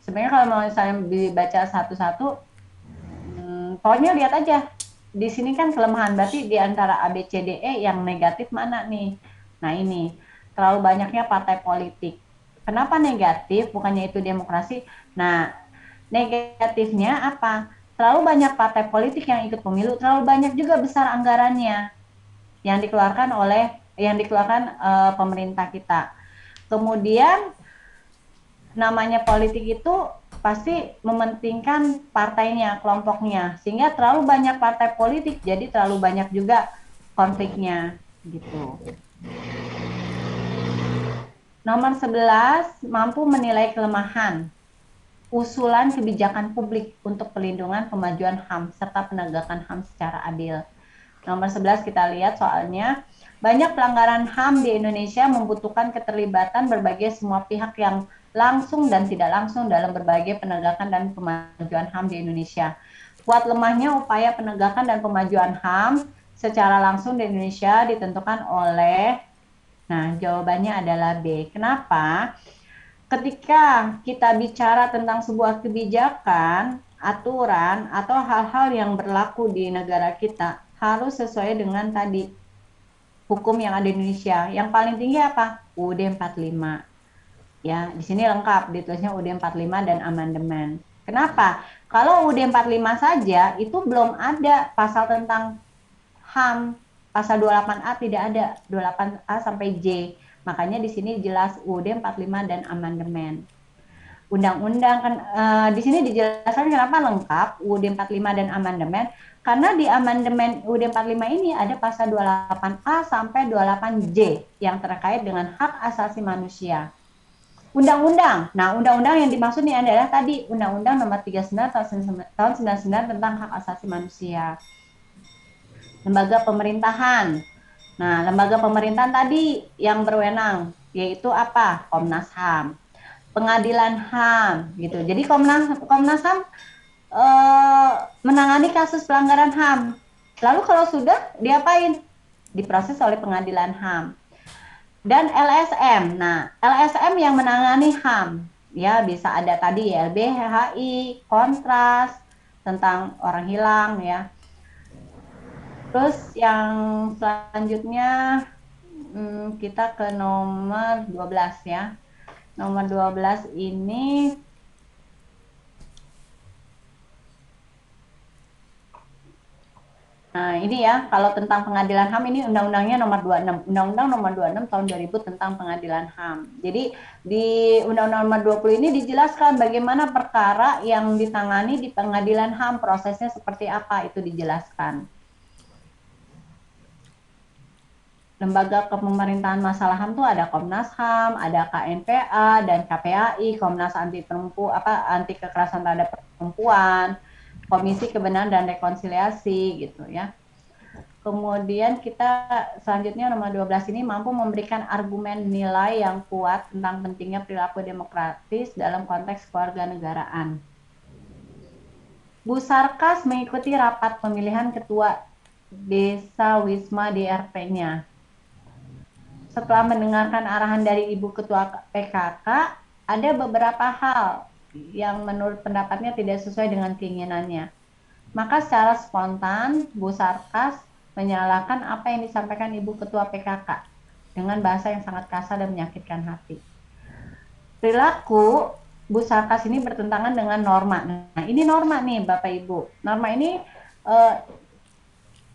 Sebenarnya kalau mau saya dibaca satu-satu, pokoknya lihat aja. Di sini kan kelemahan, berarti di antara A, B, C, D, E yang negatif mana nih? Nah ini, terlalu banyaknya partai politik. Kenapa negatif? Bukannya itu demokrasi. Nah, negatifnya apa? Terlalu banyak partai politik yang ikut pemilu, terlalu banyak juga besar anggarannya yang dikeluarkan pemerintah kita. Kemudian namanya politik itu pasti mementingkan partainya, kelompoknya, sehingga terlalu banyak partai politik, jadi terlalu banyak juga konfliknya, gitu. Nomor 11, mampu menilai kelemahan usulan kebijakan publik untuk perlindungan kemajuan HAM serta penegakan HAM secara adil. Nomor 11 kita lihat soalnya, banyak pelanggaran HAM di Indonesia membutuhkan keterlibatan berbagai semua pihak yang langsung dan tidak langsung dalam berbagai penegakan dan kemajuan HAM di Indonesia. Kuat lemahnya upaya penegakan dan kemajuan HAM secara langsung di Indonesia ditentukan oleh, nah jawabannya adalah B. Kenapa? Ketika kita bicara tentang sebuah kebijakan, aturan, atau hal-hal yang berlaku di negara kita, harus sesuai dengan tadi hukum yang ada di Indonesia. Yang paling tinggi apa? UUD 45. Ya, di sini lengkap ditulisnya UUD 45 dan amandemen. Kenapa? Kalau UUD 45 saja itu belum ada pasal tentang HAM. Pasal 28A tidak ada, 28A sampai J. Makanya di sini jelas UUD 45 dan amandemen. Undang-undang kan di sini dijelaskan kenapa lengkap UUD 45 dan amandemen, karena di amandemen UUD 45 ini ada pasal 28A sampai 28J yang terkait dengan hak asasi manusia. Undang-undang. Nah, undang-undang yang dimaksud ini adalah tadi Undang-Undang Nomor 39 tahun 99 tentang hak asasi manusia. Lembaga pemerintahan. Nah, lembaga pemerintahan tadi yang berwenang yaitu apa? Komnas HAM. Pengadilan HAM gitu. Jadi Komnas HAM menangani kasus pelanggaran HAM. Lalu kalau sudah diapain? Diproses oleh pengadilan HAM. Dan LSM. Nah, LSM yang menangani HAM. Ya, bisa ada tadi YLBHI, Kontras, tentang orang hilang ya. Terus yang selanjutnya kita ke nomor 12 ya. Nomor 12 ini nah ini ya, kalau tentang pengadilan HAM ini undang-undangnya nomor 26. Undang-undang nomor 26 tahun 2000 tentang pengadilan HAM. Jadi di undang-undang nomor 20 ini dijelaskan bagaimana perkara yang ditangani di pengadilan HAM, prosesnya seperti apa, itu dijelaskan. Lembaga kepemerintahan masalah HAM tuh ada Komnas HAM, ada KNPA dan KPAI, Komnas anti kekerasan terhadap perempuan, Komisi Kebenaran dan Rekonsiliasi gitu ya. Kemudian kita selanjutnya nomor 12 ini mampu memberikan argumen nilai yang kuat tentang pentingnya perilaku demokratis dalam konteks kewarganegaraan. Bu Sarkas mengikuti rapat pemilihan ketua Desa Wisma di RT-nya. Setelah mendengarkan arahan dari Ibu Ketua PKK, ada beberapa hal yang menurut pendapatnya tidak sesuai dengan keinginannya. Maka secara spontan, Bu Sarkas menyalahkan apa yang disampaikan Ibu Ketua PKK dengan bahasa yang sangat kasar dan menyakitkan hati. Perilaku Bu Sarkas ini bertentangan dengan norma. Nah, ini norma nih Bapak Ibu. Norma ini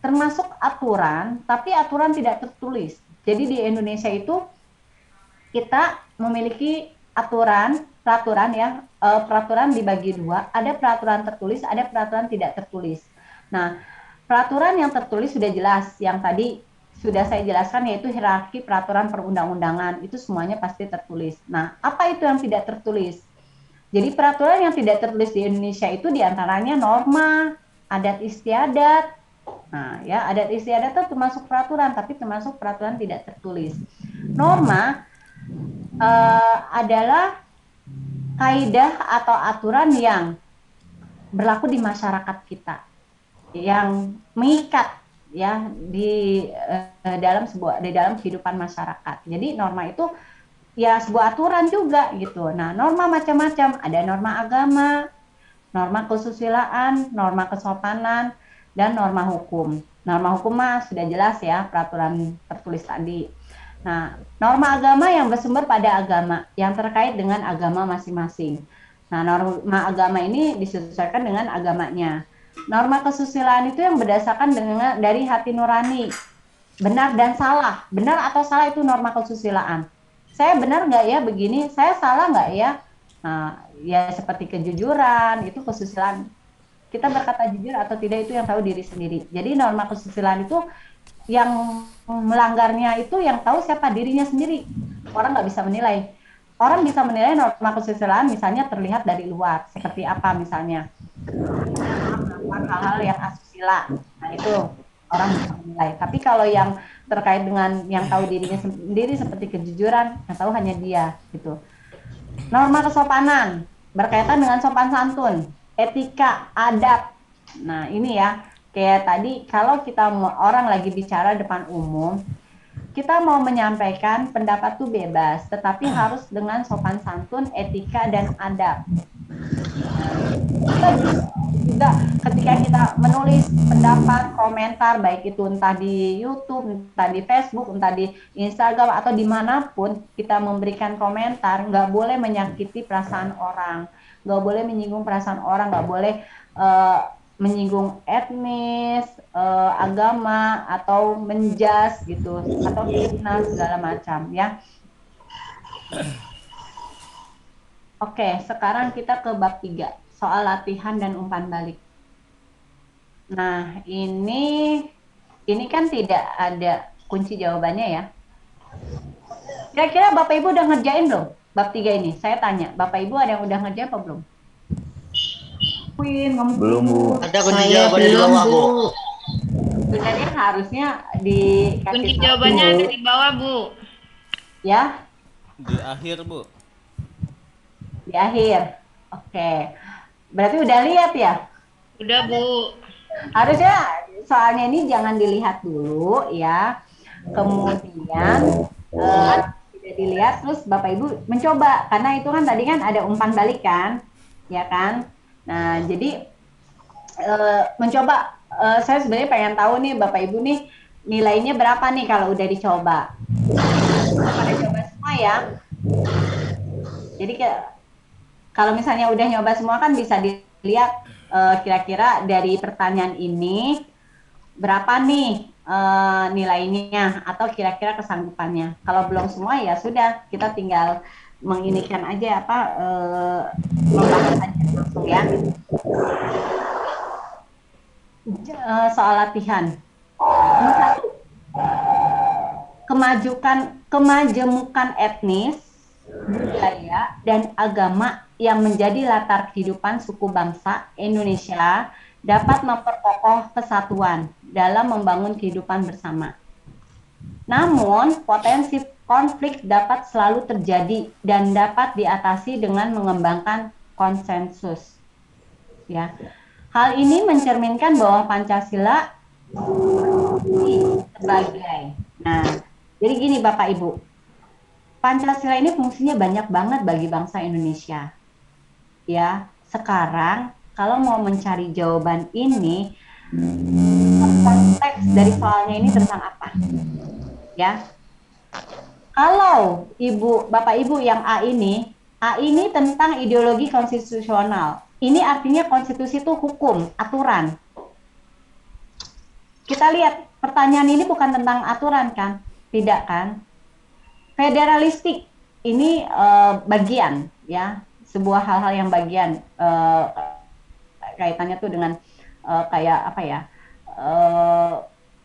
termasuk aturan, tapi aturan tidak tertulis. Jadi di Indonesia itu kita memiliki peraturan ya, peraturan dibagi dua, ada peraturan tertulis, ada peraturan tidak tertulis. Nah, peraturan yang tertulis sudah jelas, yang tadi sudah saya jelaskan yaitu hierarki peraturan perundang-undangan, itu semuanya pasti tertulis. Nah, apa itu yang tidak tertulis? Jadi peraturan yang tidak tertulis di Indonesia itu diantaranya norma, adat istiadat. Nah, ya adat istiadat itu termasuk peraturan, tapi termasuk peraturan tidak tertulis. Norma adalah kaidah atau aturan yang berlaku di masyarakat kita, yang mengikat ya di dalam kehidupan masyarakat. Jadi norma itu ya sebuah aturan juga gitu. Nah, norma macam-macam, ada norma agama, norma kesusilaan, norma kesopanan, dan norma hukum. Norma hukum mah sudah jelas ya, peraturan tertulis tadi. Nah, norma agama yang bersumber pada agama, yang terkait dengan agama masing-masing. Nah, norma agama ini disesuaikan dengan agamanya. Norma kesusilaan itu yang berdasarkan dengan dari hati nurani, benar dan salah. Benar atau salah itu norma kesusilaan. Saya benar nggak ya begini? Saya salah nggak ya? Nah, ya seperti kejujuran, itu kesusilaan. Kita berkata jujur atau tidak itu yang tahu diri sendiri. Jadi norma kesusilaan itu yang melanggarnya itu yang tahu siapa dirinya sendiri. Orang nggak bisa menilai. Orang bisa menilai norma kesusilaan misalnya terlihat dari luar. Seperti apa misalnya? Melakukan hal-hal yang asusila. Nah itu orang bisa menilai. Tapi kalau yang terkait dengan yang tahu dirinya sendiri seperti kejujuran, yang tahu hanya dia gitu. Norma kesopanan berkaitan dengan sopan santun, etika, adab. Nah, ini ya, kayak tadi kalau kita orang lagi bicara depan umum, kita mau menyampaikan pendapat tuh bebas, tetapi harus dengan sopan santun, etika dan adab. Kita juga ketika kita menulis pendapat, komentar, baik itu entah di YouTube, entah di Facebook, entah di Instagram, atau dimanapun kita memberikan komentar, nggak boleh menyakiti perasaan orang, nggak boleh menyinggung perasaan orang, nggak boleh menyinggung etnis, agama, atau menjas gitu, atau fitnah segala macam ya. Oke, sekarang kita ke bab 3, soal latihan dan umpan balik. Nah, ini kan tidak ada kunci jawabannya ya. Kira-kira Bapak Ibu udah ngerjain belum bab 3 ini? Saya tanya, Bapak Ibu ada yang udah ngerjain apa belum? Belum, Bu. Ada kunci jawabannya di bawah, Bu. Sebenarnya harusnya dikasih Kunci tahu jawabannya dulu. ada di bawah, Bu. Ya, Di akhir, Bu. di akhir. Oke. Berarti udah lihat ya? Udah, Bu. Harusnya soalnya ini jangan dilihat dulu ya. Kemudian tidak dilihat terus Bapak Ibu mencoba, karena itu kan tadi kan ada umpan balik kan, ya kan? Nah, jadi mencoba, saya sebenarnya pengen tahu nih Bapak Ibu nih nilainya berapa nih kalau udah dicoba. Pada coba semua ya. Jadi kalau misalnya udah nyoba semua kan bisa dilihat kira-kira dari pertanyaan ini berapa nih nilainya atau kira-kira kesanggupannya. Kalau belum semua ya sudah, kita tinggal menginikan aja apa membahas aja langsung ya. Soal latihan. Nomor 1, kemajemukan etnis, budaya, dan agama yang menjadi latar kehidupan suku bangsa Indonesia dapat memperkokoh kesatuan dalam membangun kehidupan bersama. Namun, potensi konflik dapat selalu terjadi dan dapat diatasi dengan mengembangkan konsensus. Ya. Hal ini mencerminkan bahwa Pancasila sebagai. Nah, jadi gini Bapak Ibu. Pancasila ini fungsinya banyak banget bagi bangsa Indonesia. Ya, sekarang kalau mau mencari jawaban ini, konteks dari soalnya ini tentang apa? Ya, kalau Bapak Ibu yang A ini tentang ideologi konstitusional. Ini artinya konstitusi itu hukum, aturan. Kita lihat pertanyaan ini bukan tentang aturan kan? Tidak kan? Federalistik. ini bagian ya, sebuah hal-hal yang bagian kaitannya tuh dengan kayak apa ya,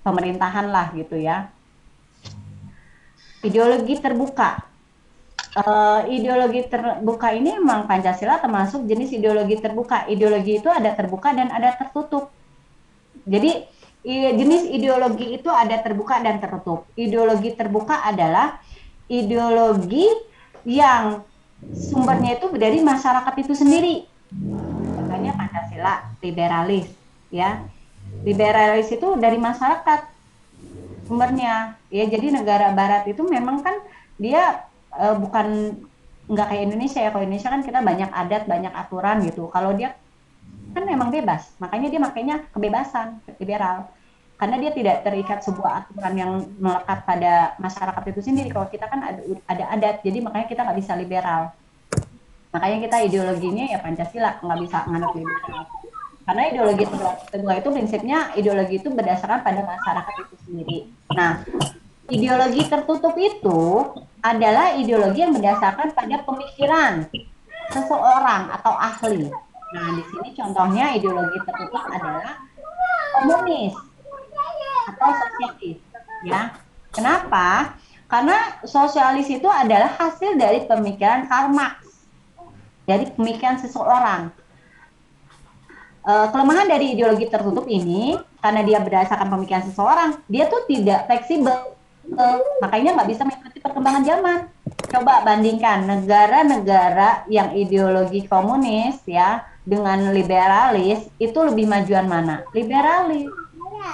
pemerintahan lah gitu ya. Ideologi terbuka. Ideologi terbuka ini memang Pancasila termasuk jenis ideologi terbuka. Ideologi itu ada terbuka dan ada tertutup. Jadi jenis ideologi itu ada terbuka dan tertutup. Ideologi terbuka adalah ideologi yang sumbernya itu dari masyarakat itu sendiri. Makanya Pancasila liberalis, ya. Liberalis itu dari masyarakat sumbernya, ya. Jadi negara Barat itu memang kan dia bukan nggak kayak Indonesia ya. Kalau Indonesia kan kita banyak adat, banyak aturan gitu. Kalau dia kan memang bebas, makanya dia makanya kebebasan liberal, karena dia tidak terikat sebuah aturan yang melekat pada masyarakat itu sendiri. Kalau kita kan ada adat, jadi makanya kita nggak bisa liberal. Makanya kita ideologinya ya Pancasila, nggak bisa nganut liberal. Karena ideologi terbuka itu prinsipnya ideologi itu berdasarkan pada masyarakat itu sendiri. Nah, ideologi tertutup itu adalah ideologi yang berdasarkan pada pemikiran seseorang atau ahli. Nah, di sini contohnya ideologi tertutup adalah komunis atau sosialis, ya. Kenapa? Karena sosialis itu adalah hasil dari pemikiran Karl Marx, dari pemikiran seseorang. Kelemahan dari ideologi tertutup ini, karena dia berdasarkan pemikiran seseorang, dia tuh tidak fleksibel, makanya nggak bisa mengikuti perkembangan zaman. Coba bandingkan negara-negara yang ideologi komunis ya dengan liberalis, itu lebih majuan mana? Liberalis.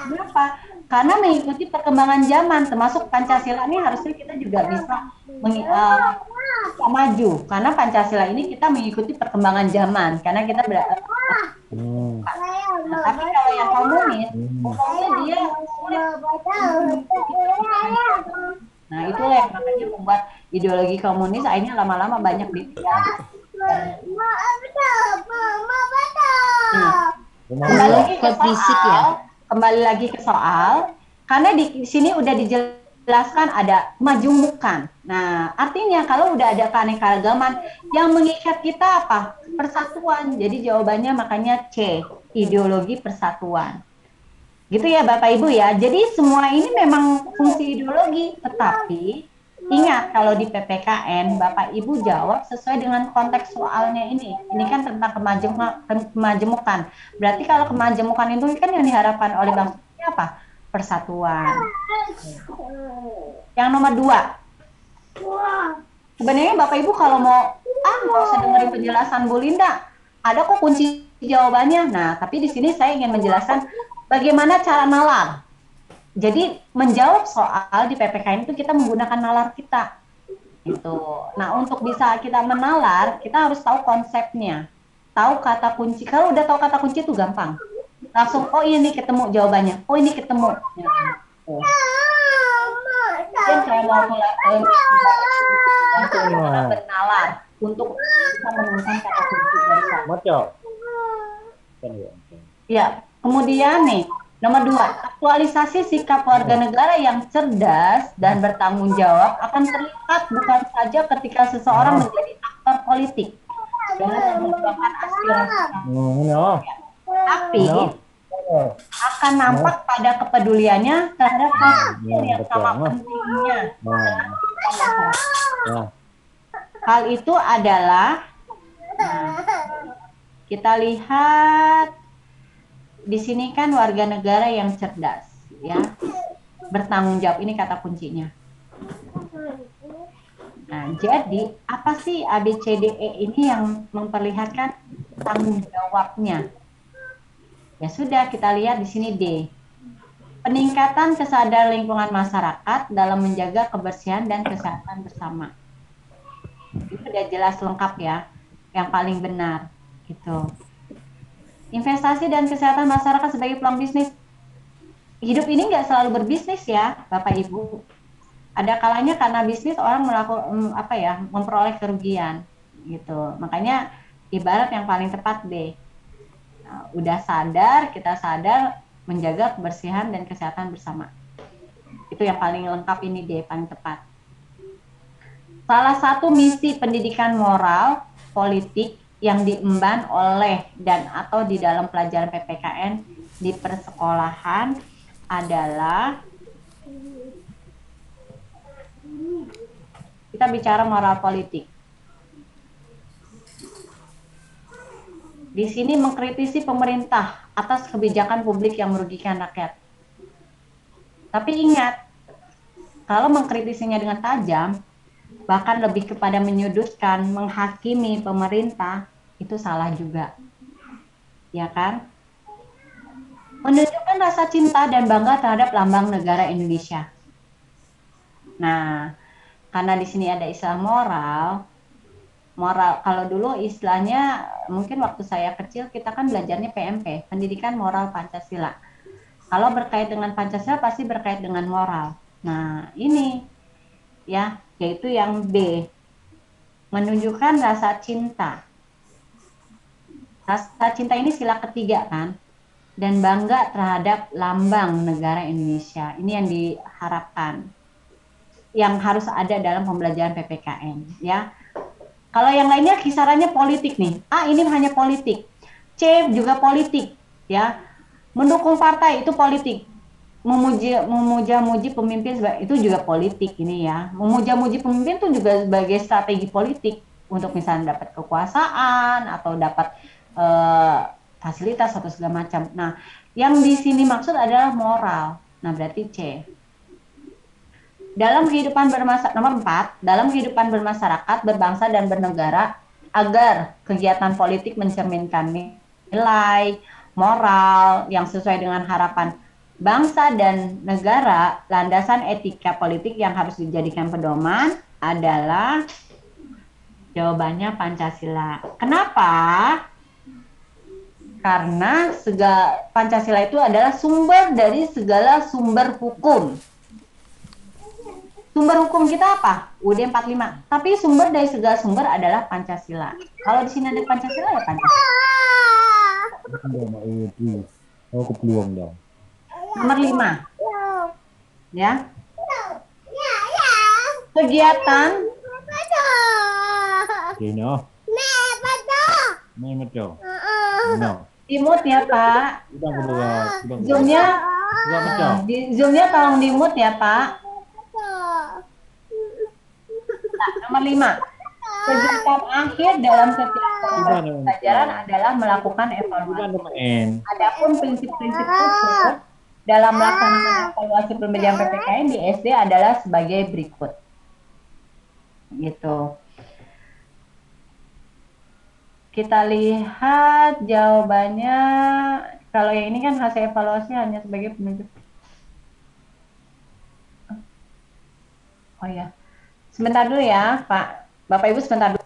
Kenapa? Karena mengikuti perkembangan zaman, termasuk Pancasila ini harusnya kita juga bisa maju, karena Pancasila ini kita mengikuti perkembangan zaman, karena kita nah, tapi kalau yang komunis, pokoknya dia sulit. Nah, itulah yang makanya membuat ideologi komunis akhirnya lama-lama banyak ditinggalkan. Kembali lagi ke soal, karena di sini udah dijelaskan ada kemajemukan. Nah, artinya kalau udah ada keanekaragaman yang mengikat kita apa? Persatuan. Jadi jawabannya makanya C, ideologi persatuan. Gitu ya Bapak Ibu ya. Jadi semua ini memang fungsi ideologi, tetapi ingat kalau di PPKN Bapak Ibu jawab sesuai dengan konteks soalnya ini. Ini kan tentang kemajemukan. Berarti kalau kemajemukan itu kan yang diharapkan oleh maksudnya apa? Persatuan. Yang nomor 2. Sebenarnya Bapak Ibu kalau mau nggak usah dengerin penjelasan Bu Linda, ada kok kunci jawabannya. Nah, tapi di sini saya ingin menjelaskan bagaimana cara nalar. Jadi menjawab soal di PPKN itu kita menggunakan nalar kita. Gitu. Nah, untuk bisa kita menalar, kita harus tahu konsepnya. Tahu kata kunci. Kalau udah tahu kata kunci itu gampang. Langsung, oh ini ketemu jawabannya. Oh ini ketemu. Ya. Dan saya mau bernalar untuk bisa menemukan kata kunci dari soal. Ya, kemudian nih, nomor 2, aktualisasi sikap warga negara yang cerdas dan bertanggung jawab akan terlihat bukan saja ketika seseorang menjadi aktor politik dengan memperjuangkan aspirasi, tapi akan nampak pada kepeduliannya terhadap hasil yang sama pentingnya. Hal itu adalah, kita lihat di sini kan warga negara yang cerdas, ya, bertanggung jawab, ini kata kuncinya. Nah, jadi apa sih ABCDE ini yang memperlihatkan tanggung jawabnya? Ya sudah, kita lihat di sini D. Peningkatan kesadaran lingkungan masyarakat dalam menjaga kebersihan dan kesehatan bersama. Itu sudah jelas lengkap ya, yang paling benar gitu. Investasi dan kesehatan masyarakat sebagai peluang bisnis. Hidup ini nggak selalu berbisnis ya, Bapak Ibu. Ada kalanya karena bisnis orang memperoleh kerugian gitu. Makanya ibarat yang paling tepat B. Nah, udah sadar, kita sadar menjaga kebersihan dan kesehatan bersama. Itu yang paling lengkap ini D, paling tepat. Salah satu misi pendidikan moral politik yang diemban oleh dan atau di dalam pelajaran PPKN di persekolahan adalah kita bicara moral politik. Di sini mengkritisi pemerintah atas kebijakan publik yang merugikan rakyat. Tapi ingat, kalau mengkritisinya dengan tajam, bahkan lebih kepada menyudutkan, menghakimi pemerintah, itu salah juga. Ya kan? Menunjukkan rasa cinta dan bangga terhadap lambang negara Indonesia. Nah, karena di sini ada istilah moral kalau dulu istilahnya mungkin waktu saya kecil kita kan belajarnya PMP, Pendidikan Moral Pancasila. Kalau berkait dengan Pancasila pasti berkait dengan moral. Nah, ini ya, yaitu yang B, menunjukkan rasa cinta. Rasa cinta ini sila ketiga kan, dan bangga terhadap lambang negara Indonesia. Ini yang diharapkan, yang harus ada dalam pembelajaran PPKN ya. Kalau yang lainnya kisarannya politik nih. Ini hanya politik. C juga politik ya. Mendukung partai itu politik. Memuja-muji pemimpin itu juga politik ini ya. Memuja-muji pemimpin itu juga sebagai strategi politik untuk misalnya dapat kekuasaan atau dapat fasilitas atau segala macam. Nah, yang di sini maksud adalah moral. Nah, berarti C. Dalam kehidupan nomor 4, dalam kehidupan bermasyarakat, berbangsa dan bernegara agar kegiatan politik mencerminkan nilai moral yang sesuai dengan harapan bangsa dan negara, landasan etika politik yang harus dijadikan pedoman adalah jawabannya Pancasila. Kenapa? Karena Pancasila itu adalah sumber dari segala sumber hukum. Sumber hukum kita apa? UUD 45. Tapi sumber dari segala sumber adalah Pancasila. Kalau di sini ada Pancasila ya Pancasila. Nomor 5. Ya. Kegiatan dimut ya Pak. Zoomnya tolong dimut ya Pak. Nomor 5. Kegiatan akhir dalam setiap pelajaran adalah melakukan evaluasi. Adapun prinsip-prinsip khusus dalam melaksanakan evaluasi pembelajaran PPKN di SD adalah sebagai berikut. Gitu. Kita lihat jawabannya. Kalau yang ini kan hasil evaluasi hanya sebagai penunjuk. Oh ya. Sebentar dulu ya, Pak. Bapak Ibu sebentar dulu.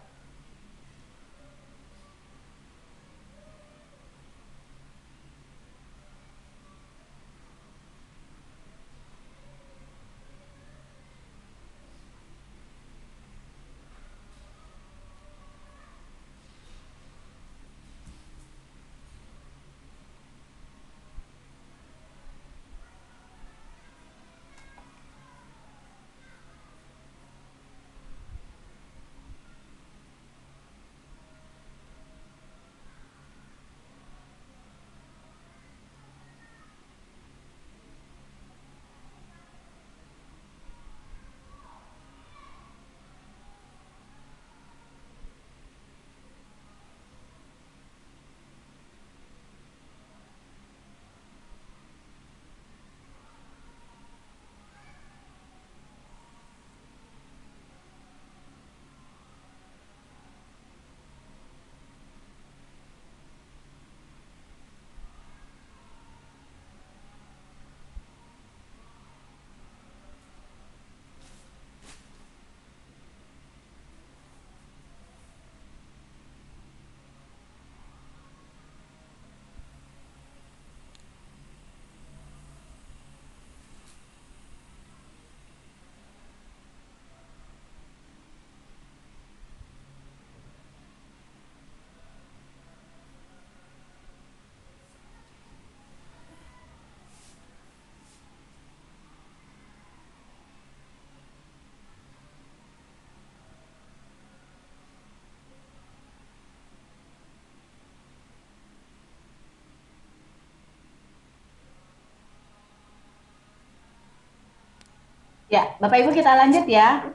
Ya, Bapak Ibu kita lanjut ya.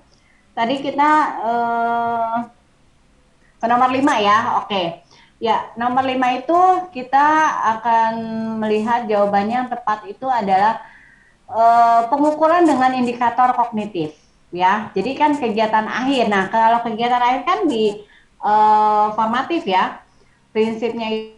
Tadi kita ke nomor 5 ya. Oke. Ya, nomor 5 itu kita akan melihat jawabannya yang tepat itu adalah pengukuran dengan indikator kognitif ya. Jadi kan kegiatan akhir. Nah, kalau kegiatan akhir kan di formatif ya. Prinsipnya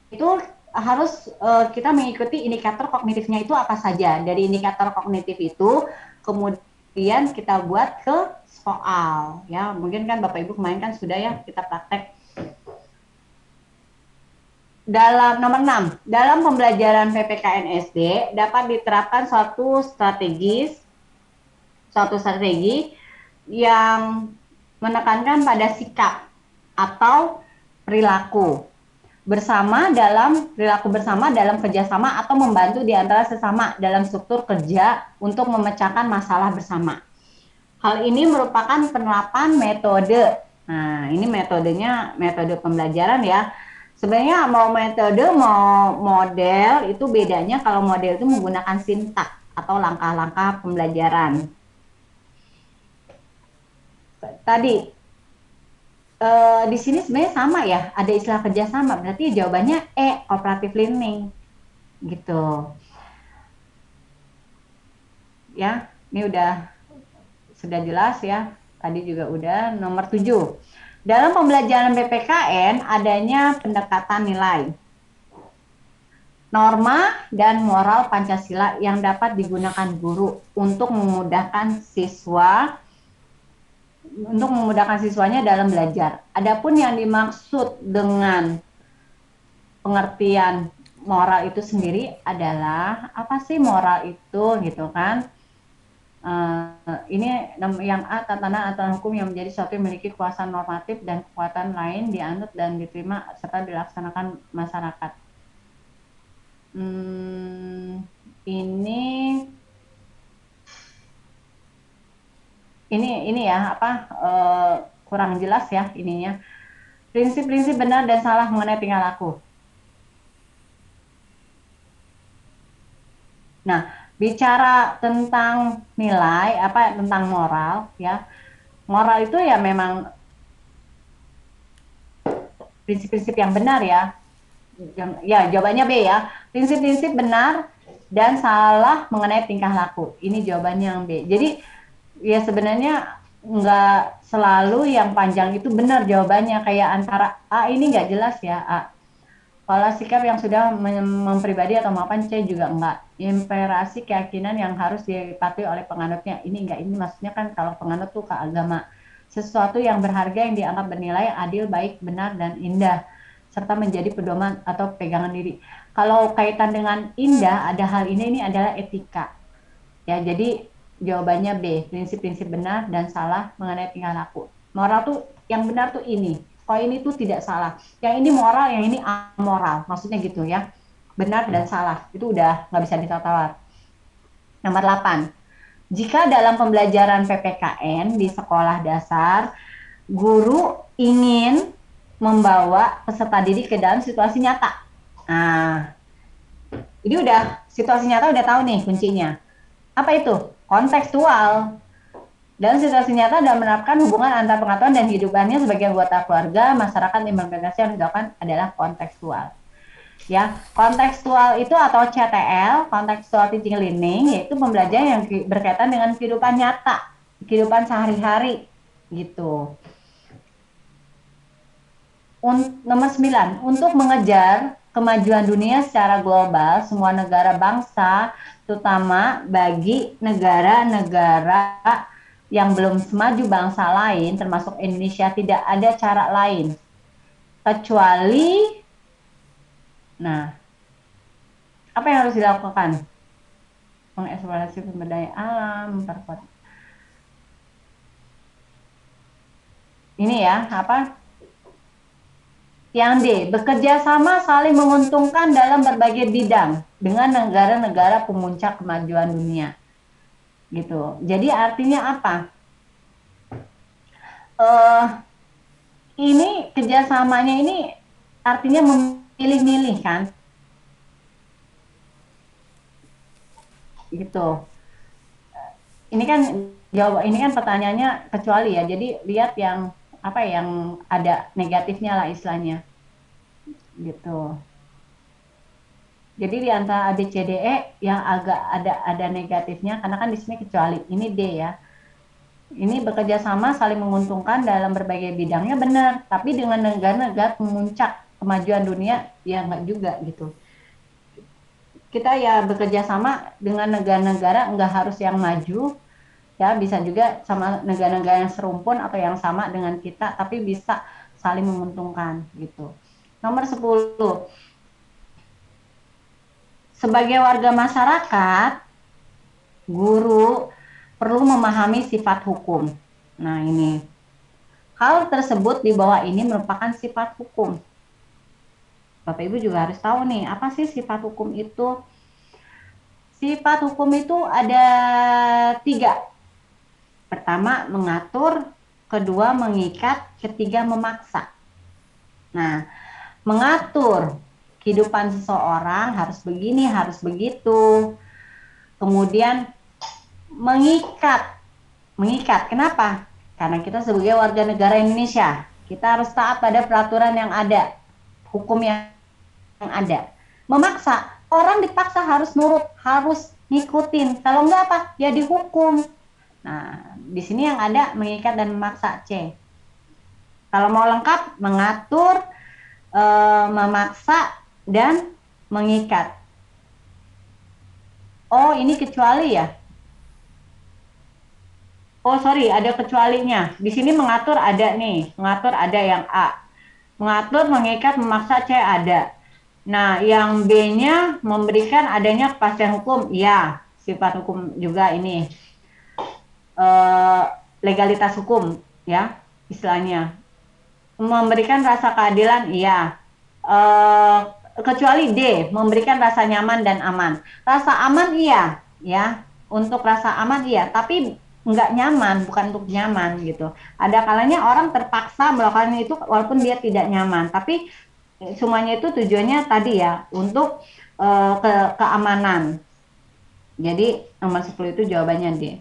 itu harus kita mengikuti indikator kognitifnya itu apa saja. Dari indikator kognitif itu kemudian kita buat ke soal ya. Mungkin kan Bapak Ibu kemarin kan sudah ya kita praktek. Dalam nomor 6, dalam pembelajaran PPKN SD dapat diterapkan suatu strategi yang menekankan pada sikap atau perilaku bersama dalam kerjasama atau membantu di antara sesama dalam struktur kerja untuk memecahkan masalah bersama. Hal ini merupakan penerapan metode. Nah, ini metodenya metode pembelajaran ya. Sebenarnya mau metode mau model itu bedanya kalau model itu menggunakan sintak atau langkah-langkah pembelajaran. Tadi di sini sebenarnya sama ya, ada istilah kerjasama, berarti jawabannya cooperative learning gitu. Ya, ini sudah jelas ya. Tadi juga udah. Nomor 7. Dalam pembelajaran PPKN adanya pendekatan nilai, norma dan moral Pancasila yang dapat digunakan guru untuk memudahkan siswanya dalam belajar. Adapun yang dimaksud dengan pengertian moral itu sendiri adalah apa sih moral itu gitu kan? Ini yang A, tatanan aturan hukum yang menjadi suatu yang memiliki kuasa normatif dan kekuatan lain dianut dan diterima serta dilaksanakan masyarakat. Ini ya apa kurang jelas ya ininya. Prinsip-prinsip benar dan salah mengenai tingkah laku. Nah, bicara tentang nilai tentang moral ya. Moral itu ya memang prinsip-prinsip yang benar ya. Ya, jawabannya B ya. Prinsip-prinsip benar dan salah mengenai tingkah laku. Ini jawabannya yang B. Jadi ya sebenarnya nggak selalu yang panjang itu benar jawabannya, kayak antara A ini nggak jelas ya A. Kalau sikap yang sudah mempribadi atau maupun C juga enggak. Imperasi keyakinan yang harus dipatuhi oleh penganutnya. Ini enggak, ini maksudnya kan kalau penganut tuh ke agama. Sesuatu yang berharga yang dianggap bernilai, adil, baik, benar, dan indah. Serta menjadi pedoman atau pegangan diri. Kalau kaitan dengan indah, ada hal ini adalah etika. Ya, jadi jawabannya B, prinsip-prinsip benar dan salah mengenai tingkah laku. Moral tuh yang benar tuh ini. Kalau ini tuh tidak salah. Yang ini moral, yang ini amoral. Maksudnya gitu ya. Benar dan salah. Itu udah nggak bisa ditawar. Nomor 8. Jika dalam pembelajaran PPKN di sekolah dasar, guru ingin membawa peserta didik ke dalam situasi nyata. Nah, ini udah situasi nyata udah tahu nih kuncinya. Apa itu? Kontekstual. Dan situasi nyata dalam menerapkan hubungan antar pengetahuan dan kehidupannya sebagai anggota keluarga, masyarakat, implementasi yang dilakukan adalah kontekstual. Ya, kontekstual itu atau CTL, contextual teaching learning, yaitu pembelajaran yang berkaitan dengan kehidupan nyata, kehidupan sehari-hari, gitu. Nomor 9, untuk mengejar kemajuan dunia secara global, semua negara bangsa, terutama bagi negara-negara yang belum semaju bangsa lain, termasuk Indonesia, tidak ada cara lain kecuali, nah, apa yang harus dilakukan? Mengeksplorasi sumber daya alam, memperkuat. Ini ya, apa? Yang D, bekerja sama saling menguntungkan dalam berbagai bidang dengan negara-negara pemuncak kemajuan dunia. Gitu. Jadi artinya apa? Ini kerjasamanya ini artinya memilih-milih kan? Gitu. ini kan jawab ini kan pertanyaannya kecuali ya. Jadi lihat yang apa yang ada negatifnya lah istilahnya. Gitu. Jadi di antara A, B, C, D, E yang agak ada negatifnya karena kan di sini kecuali. Ini D ya. Ini bekerja sama saling menguntungkan dalam berbagai bidangnya benar, tapi dengan negara-negara pemuncak kemajuan dunia ya enggak juga gitu. Kita ya bekerja sama dengan negara-negara enggak harus yang maju, ya bisa juga sama negara-negara yang serumpun atau yang sama dengan kita, tapi bisa saling menguntungkan gitu. Nomor 10. Sebagai warga masyarakat, guru perlu memahami sifat hukum. Nah, ini. Hal tersebut di bawah ini merupakan sifat hukum. Bapak Ibu juga harus tahu nih, apa sih sifat hukum itu? Sifat hukum itu ada 3. Pertama, mengatur. Kedua, mengikat. Ketiga, memaksa. Nah, mengatur kehidupan seseorang harus begini, harus begitu. Kemudian mengikat. Mengikat, kenapa? Karena kita sebagai warga negara Indonesia, kita harus taat pada peraturan yang ada, hukum yang ada. Memaksa, orang dipaksa harus nurut, harus ngikutin. Kalau enggak apa? Ya dihukum. Nah, di sini yang ada mengikat dan memaksa, C. Kalau mau lengkap, mengatur, memaksa, dan mengikat. Oh, ini kecuali ya? Oh, sorry, ada kecualinya. Di sini mengatur ada nih. Mengatur ada yang A. Mengatur, mengikat, memaksa, C ada. Nah, yang B-nya memberikan adanya kepastian hukum. Ya, sifat hukum juga ini. Legalitas hukum, ya, istilahnya. Memberikan rasa keadilan, iya. Kecuali D, memberikan rasa nyaman dan aman. Rasa aman, iya, ya. Untuk rasa aman, iya. Tapi nggak nyaman, bukan untuk nyaman gitu. Ada kalanya orang terpaksa melakukan itu walaupun dia tidak nyaman, tapi semuanya itu tujuannya tadi ya untuk keamanan. Jadi nomor 10 itu jawabannya D.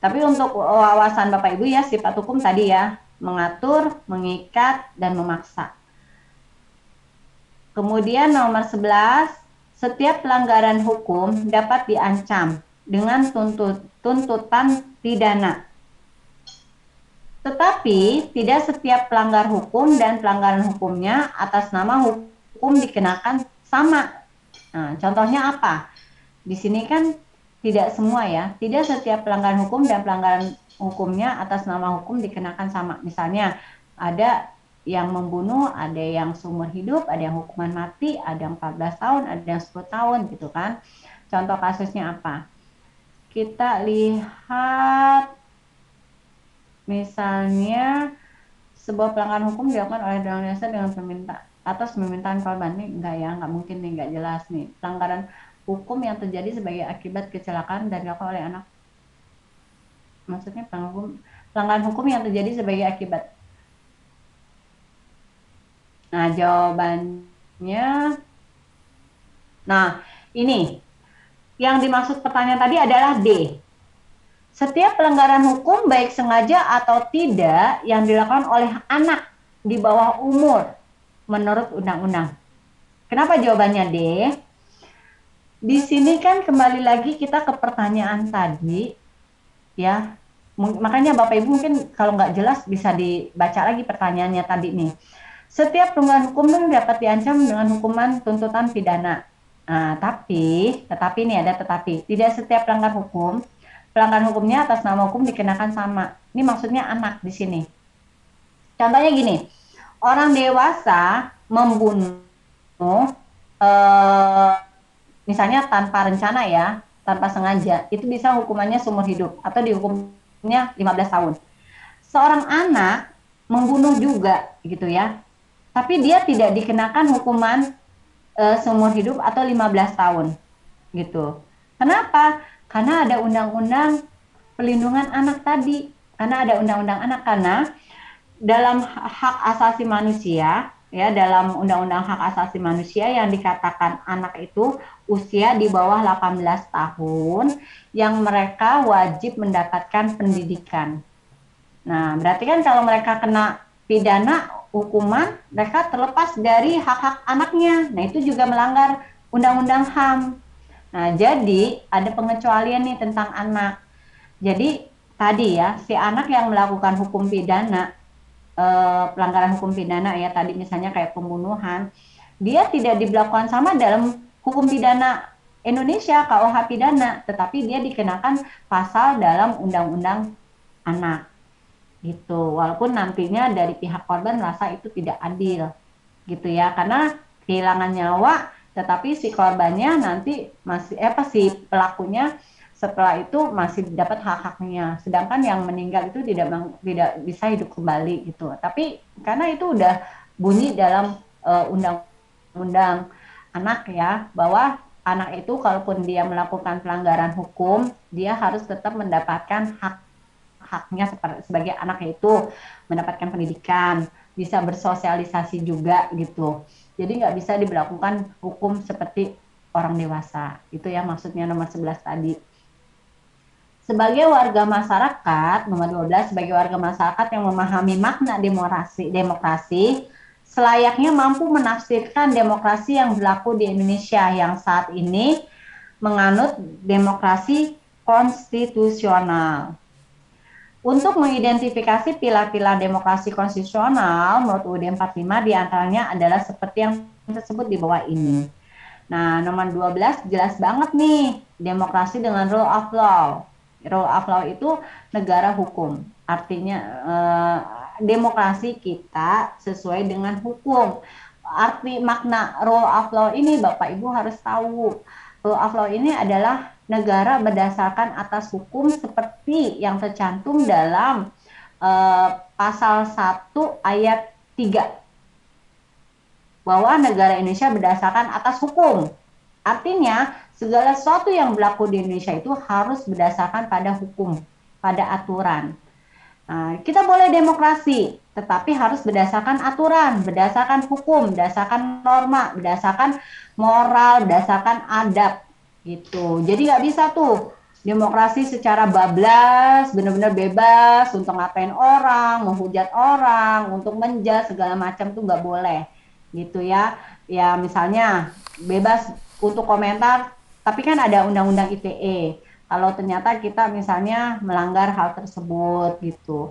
Tapi untuk wawasan Bapak Ibu ya, sifat hukum tadi ya, mengatur, mengikat, dan memaksa. Kemudian nomor 11, setiap pelanggaran hukum dapat diancam dengan tuntutan pidana. Tetapi tidak setiap pelanggar hukum dan pelanggaran hukumnya atas nama hukum dikenakan sama. Nah, contohnya apa? Di sini kan tidak semua ya. Tidak setiap pelanggaran hukum dan pelanggaran hukumnya atas nama hukum dikenakan sama. Misalnya ada yang membunuh, ada yang seumur hidup, ada yang hukuman mati, ada yang 14 tahun, ada yang 10 tahun gitu kan. Contoh kasusnya apa? Kita lihat misalnya sebuah pelanggaran hukum dilakukan oleh dalam dasar dengan atas permintaan korban. Nih enggak ya, enggak mungkin nih, enggak jelas nih. Pelanggaran hukum yang terjadi sebagai akibat kecelakaan dan dilakukan oleh anak. Maksudnya pelanggaran hukum yang terjadi sebagai akibat. Nah, jawabannya, nah ini yang dimaksud pertanyaan tadi adalah D. Setiap pelanggaran hukum baik sengaja atau tidak yang dilakukan oleh anak di bawah umur menurut undang-undang. Kenapa jawabannya D? Di sini kan kembali lagi kita ke pertanyaan tadi, ya. Makanya Bapak Ibu mungkin kalau nggak jelas bisa dibaca lagi pertanyaannya tadi nih. Setiap pelanggaran hukum dapat diancam dengan hukuman tuntutan pidana. Nah, tetapi nih ada tetapi. Tidak setiap pelanggaran hukumnya atas nama hukum dikenakan sama. Ini maksudnya anak di sini. Contohnya gini, orang dewasa membunuh, misalnya tanpa rencana ya, tanpa sengaja, itu bisa hukumannya seumur hidup atau dihukumnya 15 tahun. Seorang anak membunuh juga gitu ya, tapi dia tidak dikenakan hukuman seumur hidup atau 15 tahun gitu. Kenapa? Karena ada undang-undang pelindungan anak tadi. Karena ada undang-undang anak, karena dalam hak asasi manusia ya dalam Undang-Undang Hak Asasi Manusia yang dikatakan anak itu usia di bawah 18 tahun yang mereka wajib mendapatkan pendidikan. Nah, berarti kan kalau mereka kena pidana hukuman, mereka terlepas dari hak-hak anaknya. Nah, itu juga melanggar Undang-Undang HAM. Nah, jadi ada pengecualian nih tentang anak. Jadi tadi ya, si anak yang melakukan hukum pidana, pelanggaran hukum pidana ya tadi misalnya kayak pembunuhan, dia tidak diberlakukan sama dalam hukum pidana Indonesia, KUH pidana, tetapi dia dikenakan pasal dalam Undang-Undang Anak gitu. Walaupun nantinya dari pihak korban merasa itu tidak adil gitu ya, karena kehilangan nyawa, tetapi si korbannya nanti masih si pelakunya setelah itu masih dapat hak-haknya, sedangkan yang meninggal itu tidak bisa hidup kembali gitu. Tapi karena itu udah bunyi dalam undang-undang anak ya, bahwa anak itu kalaupun dia melakukan pelanggaran hukum, dia harus tetap mendapatkan haknya sebagai anak, itu mendapatkan pendidikan, bisa bersosialisasi juga gitu. Jadi nggak bisa diberlakukan hukum seperti orang dewasa. Itu ya maksudnya nomor 11 tadi. Sebagai warga masyarakat, nomor 12, sebagai warga masyarakat yang memahami makna demokrasi, selayaknya mampu menafsirkan demokrasi yang berlaku di Indonesia yang saat ini menganut demokrasi konstitusional. Untuk mengidentifikasi pilar-pilar demokrasi konstitusional, menurut UUD 45 diantaranya adalah seperti yang tersebut di bawah ini. Nah, nomor 12 jelas banget nih, demokrasi dengan rule of law. Rule of law itu negara hukum. Artinya demokrasi kita sesuai dengan hukum. Arti makna rule of law ini Bapak Ibu harus tahu. Rule of law ini adalah negara berdasarkan atas hukum seperti yang tercantum dalam pasal 1 ayat 3. Bahwa negara Indonesia berdasarkan atas hukum. Artinya, segala sesuatu yang berlaku di Indonesia itu harus berdasarkan pada hukum, pada aturan. Nah, kita boleh demokrasi, tetapi harus berdasarkan aturan, berdasarkan hukum, berdasarkan norma, berdasarkan moral, berdasarkan adab, gitu. Jadi nggak bisa tuh demokrasi secara bablas, benar-benar bebas untuk ngapain orang, menghujat orang, untuk menjudge segala macam tuh nggak boleh. Gitu ya. Ya misalnya bebas untuk komentar, tapi kan ada undang-undang ITE. Kalau ternyata kita misalnya melanggar hal tersebut gitu.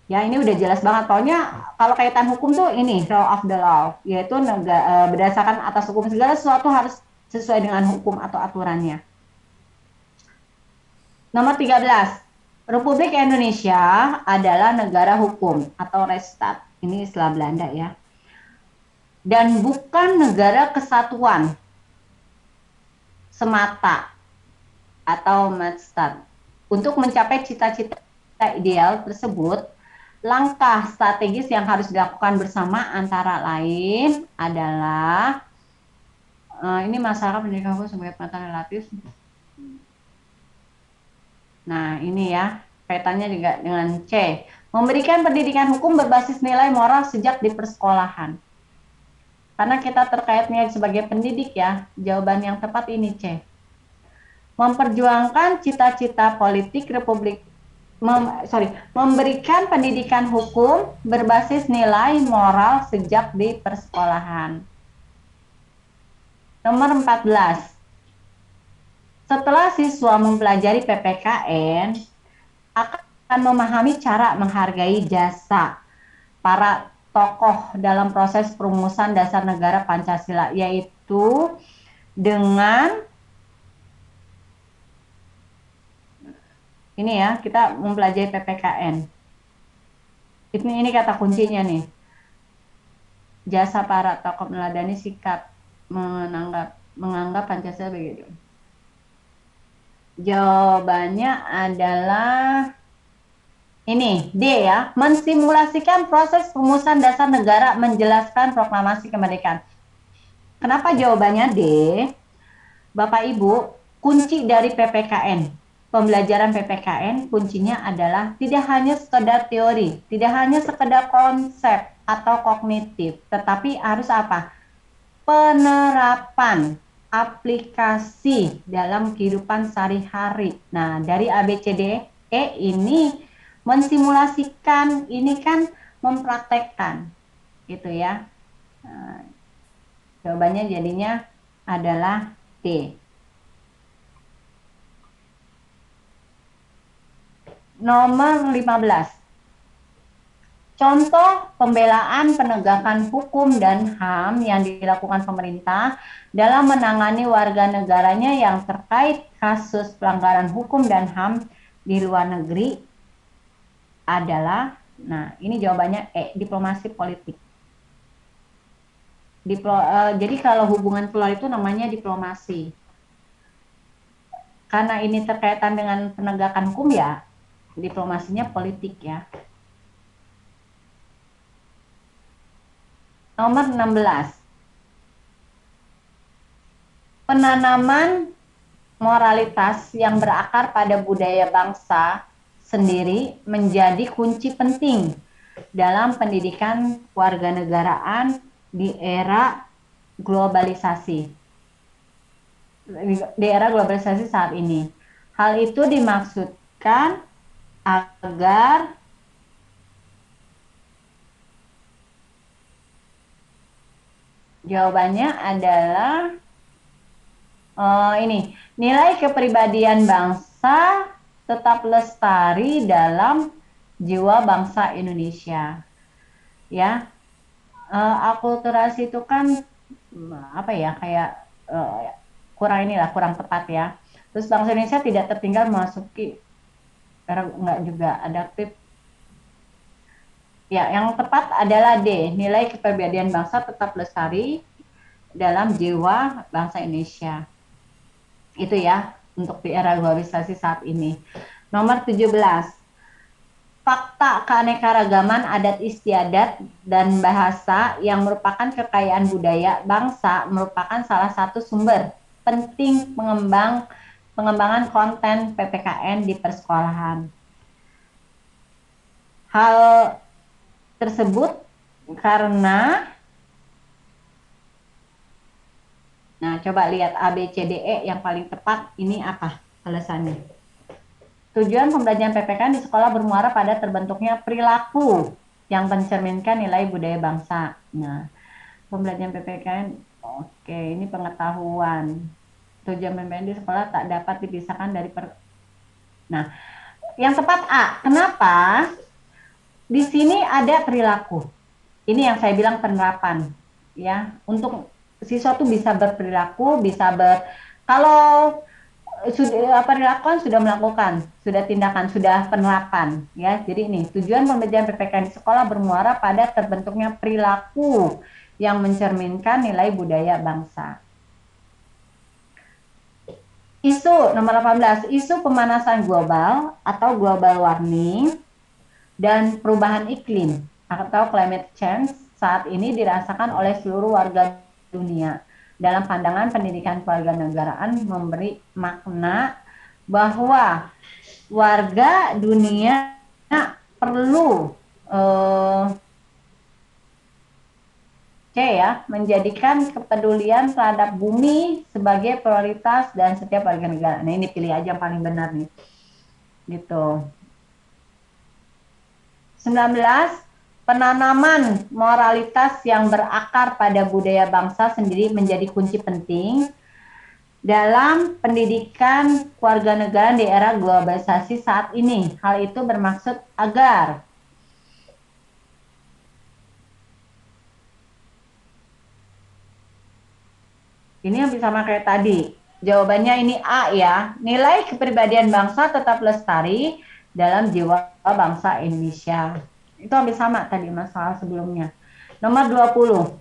Ya ini udah jelas banget. Pokoknya kalau kaitan hukum tuh ini rule of the law, yaitu berdasarkan atas hukum, segala sesuatu harus sesuai dengan hukum atau aturannya. Nomor 13. Republik Indonesia adalah negara hukum atau Rechtsstaat. Ini istilah Belanda ya. Dan bukan negara kesatuan semata atau Maatstaat. Untuk mencapai cita-cita ideal tersebut, langkah strategis yang harus dilakukan bersama antara lain adalah ini masalah pendidikan hukum sebagai pengetahuan relatif. Nah, ini ya, kaitannya juga dengan C. Memberikan pendidikan hukum berbasis nilai moral sejak di persekolahan. Karena kita terkaitnya sebagai pendidik ya, jawaban yang tepat ini C. Memperjuangkan cita-cita politik Republik, memberikan pendidikan hukum berbasis nilai moral sejak di persekolahan. Nomor 14. Setelah siswa mempelajari PPKN, akan memahami cara menghargai jasa para tokoh dalam proses perumusan dasar negara Pancasila, yaitu dengan ini ya, kita mempelajari PPKN. Ini kata kuncinya nih. Jasa para tokoh meneladani sikap menganggap Pancasila begitu. Jawabannya adalah ini, D ya, mensimulasikan proses perumusan dasar negara, menjelaskan proklamasi kemerdekaan. Kenapa jawabannya D? Bapak Ibu, kunci dari PPKN pembelajaran PPKN kuncinya adalah tidak hanya sekedar teori, tidak hanya sekedar konsep atau kognitif, tetapi harus apa? Penerapan aplikasi dalam kehidupan sehari-hari. Nah, dari ABCDE ini mensimulasikan, ini kan mempraktekkan, gitu ya. Nah, jawabannya jadinya adalah D. Nomor 15. Contoh pembelaan penegakan hukum dan HAM yang dilakukan pemerintah dalam menangani warga negaranya yang terkait kasus pelanggaran hukum dan HAM di luar negeri adalah, nah ini jawabannya E, diplomasi politik. Jadi kalau hubungan keluar itu namanya diplomasi. Karena ini terkaitan dengan penegakan hukum ya, diplomasinya politik ya. Nomor 16. Penanaman moralitas yang berakar pada budaya bangsa sendiri menjadi kunci penting dalam pendidikan kewarganegaraan di era globalisasi. Di era globalisasi saat ini. Hal itu dimaksudkan agar jawabannya adalah ini, nilai kepribadian bangsa tetap lestari dalam jiwa bangsa Indonesia. Ya, akulturasi itu kan apa ya, kayak kurang tepat ya. Terus bangsa Indonesia tidak tertinggal memasuki era, enggak juga adaptif. Ya, yang tepat adalah D, nilai kepribadian bangsa tetap lestari dalam jiwa bangsa Indonesia. Itu ya, untuk di era globalisasi saat ini. Nomor 17. Fakta keanekaragaman adat istiadat dan bahasa yang merupakan kekayaan budaya bangsa merupakan salah satu sumber penting pengembangan konten PPKN di persekolahan. Hal tersebut karena, nah coba lihat ABCDE yang paling tepat ini apa alasannya. Tujuan pembelajaran PPKN di sekolah bermuara pada terbentuknya perilaku yang mencerminkan nilai budaya bangsa. Nah, pembelajaran PPKN, oke, ini pengetahuan. Tujuan PPKN di sekolah tak dapat dipisahkan dari Nah, yang tepat A. Kenapa? Di sini ada perilaku. Ini yang saya bilang penerapan, ya. Untuk siswa tuh bisa berperilaku, kalau sudah perilakuan sudah melakukan, sudah tindakan, sudah penerapan, ya. Jadi ini tujuan pembelajaran PPKN di sekolah bermuara pada terbentuknya perilaku yang mencerminkan nilai budaya bangsa. Isu nomor 18, isu pemanasan global atau global warming dan perubahan iklim atau climate change saat ini dirasakan oleh seluruh warga dunia. Dalam pandangan pendidikan kewarganegaraan memberi makna bahwa warga dunia perlu menjadikan kepedulian terhadap bumi sebagai prioritas dan setiap warga negara. Nah, ini pilih aja yang paling benar nih. Gitu. 19. Penanaman moralitas yang berakar pada budaya bangsa sendiri menjadi kunci penting dalam pendidikan kewarganegaraan di era globalisasi saat ini. Hal itu bermaksud agar ini yang sama kayak tadi. Jawabannya ini A ya. Nilai kepribadian bangsa tetap lestari dalam jiwa bangsa Indonesia. Itu hampir sama tadi masalah sebelumnya. Nomor 20.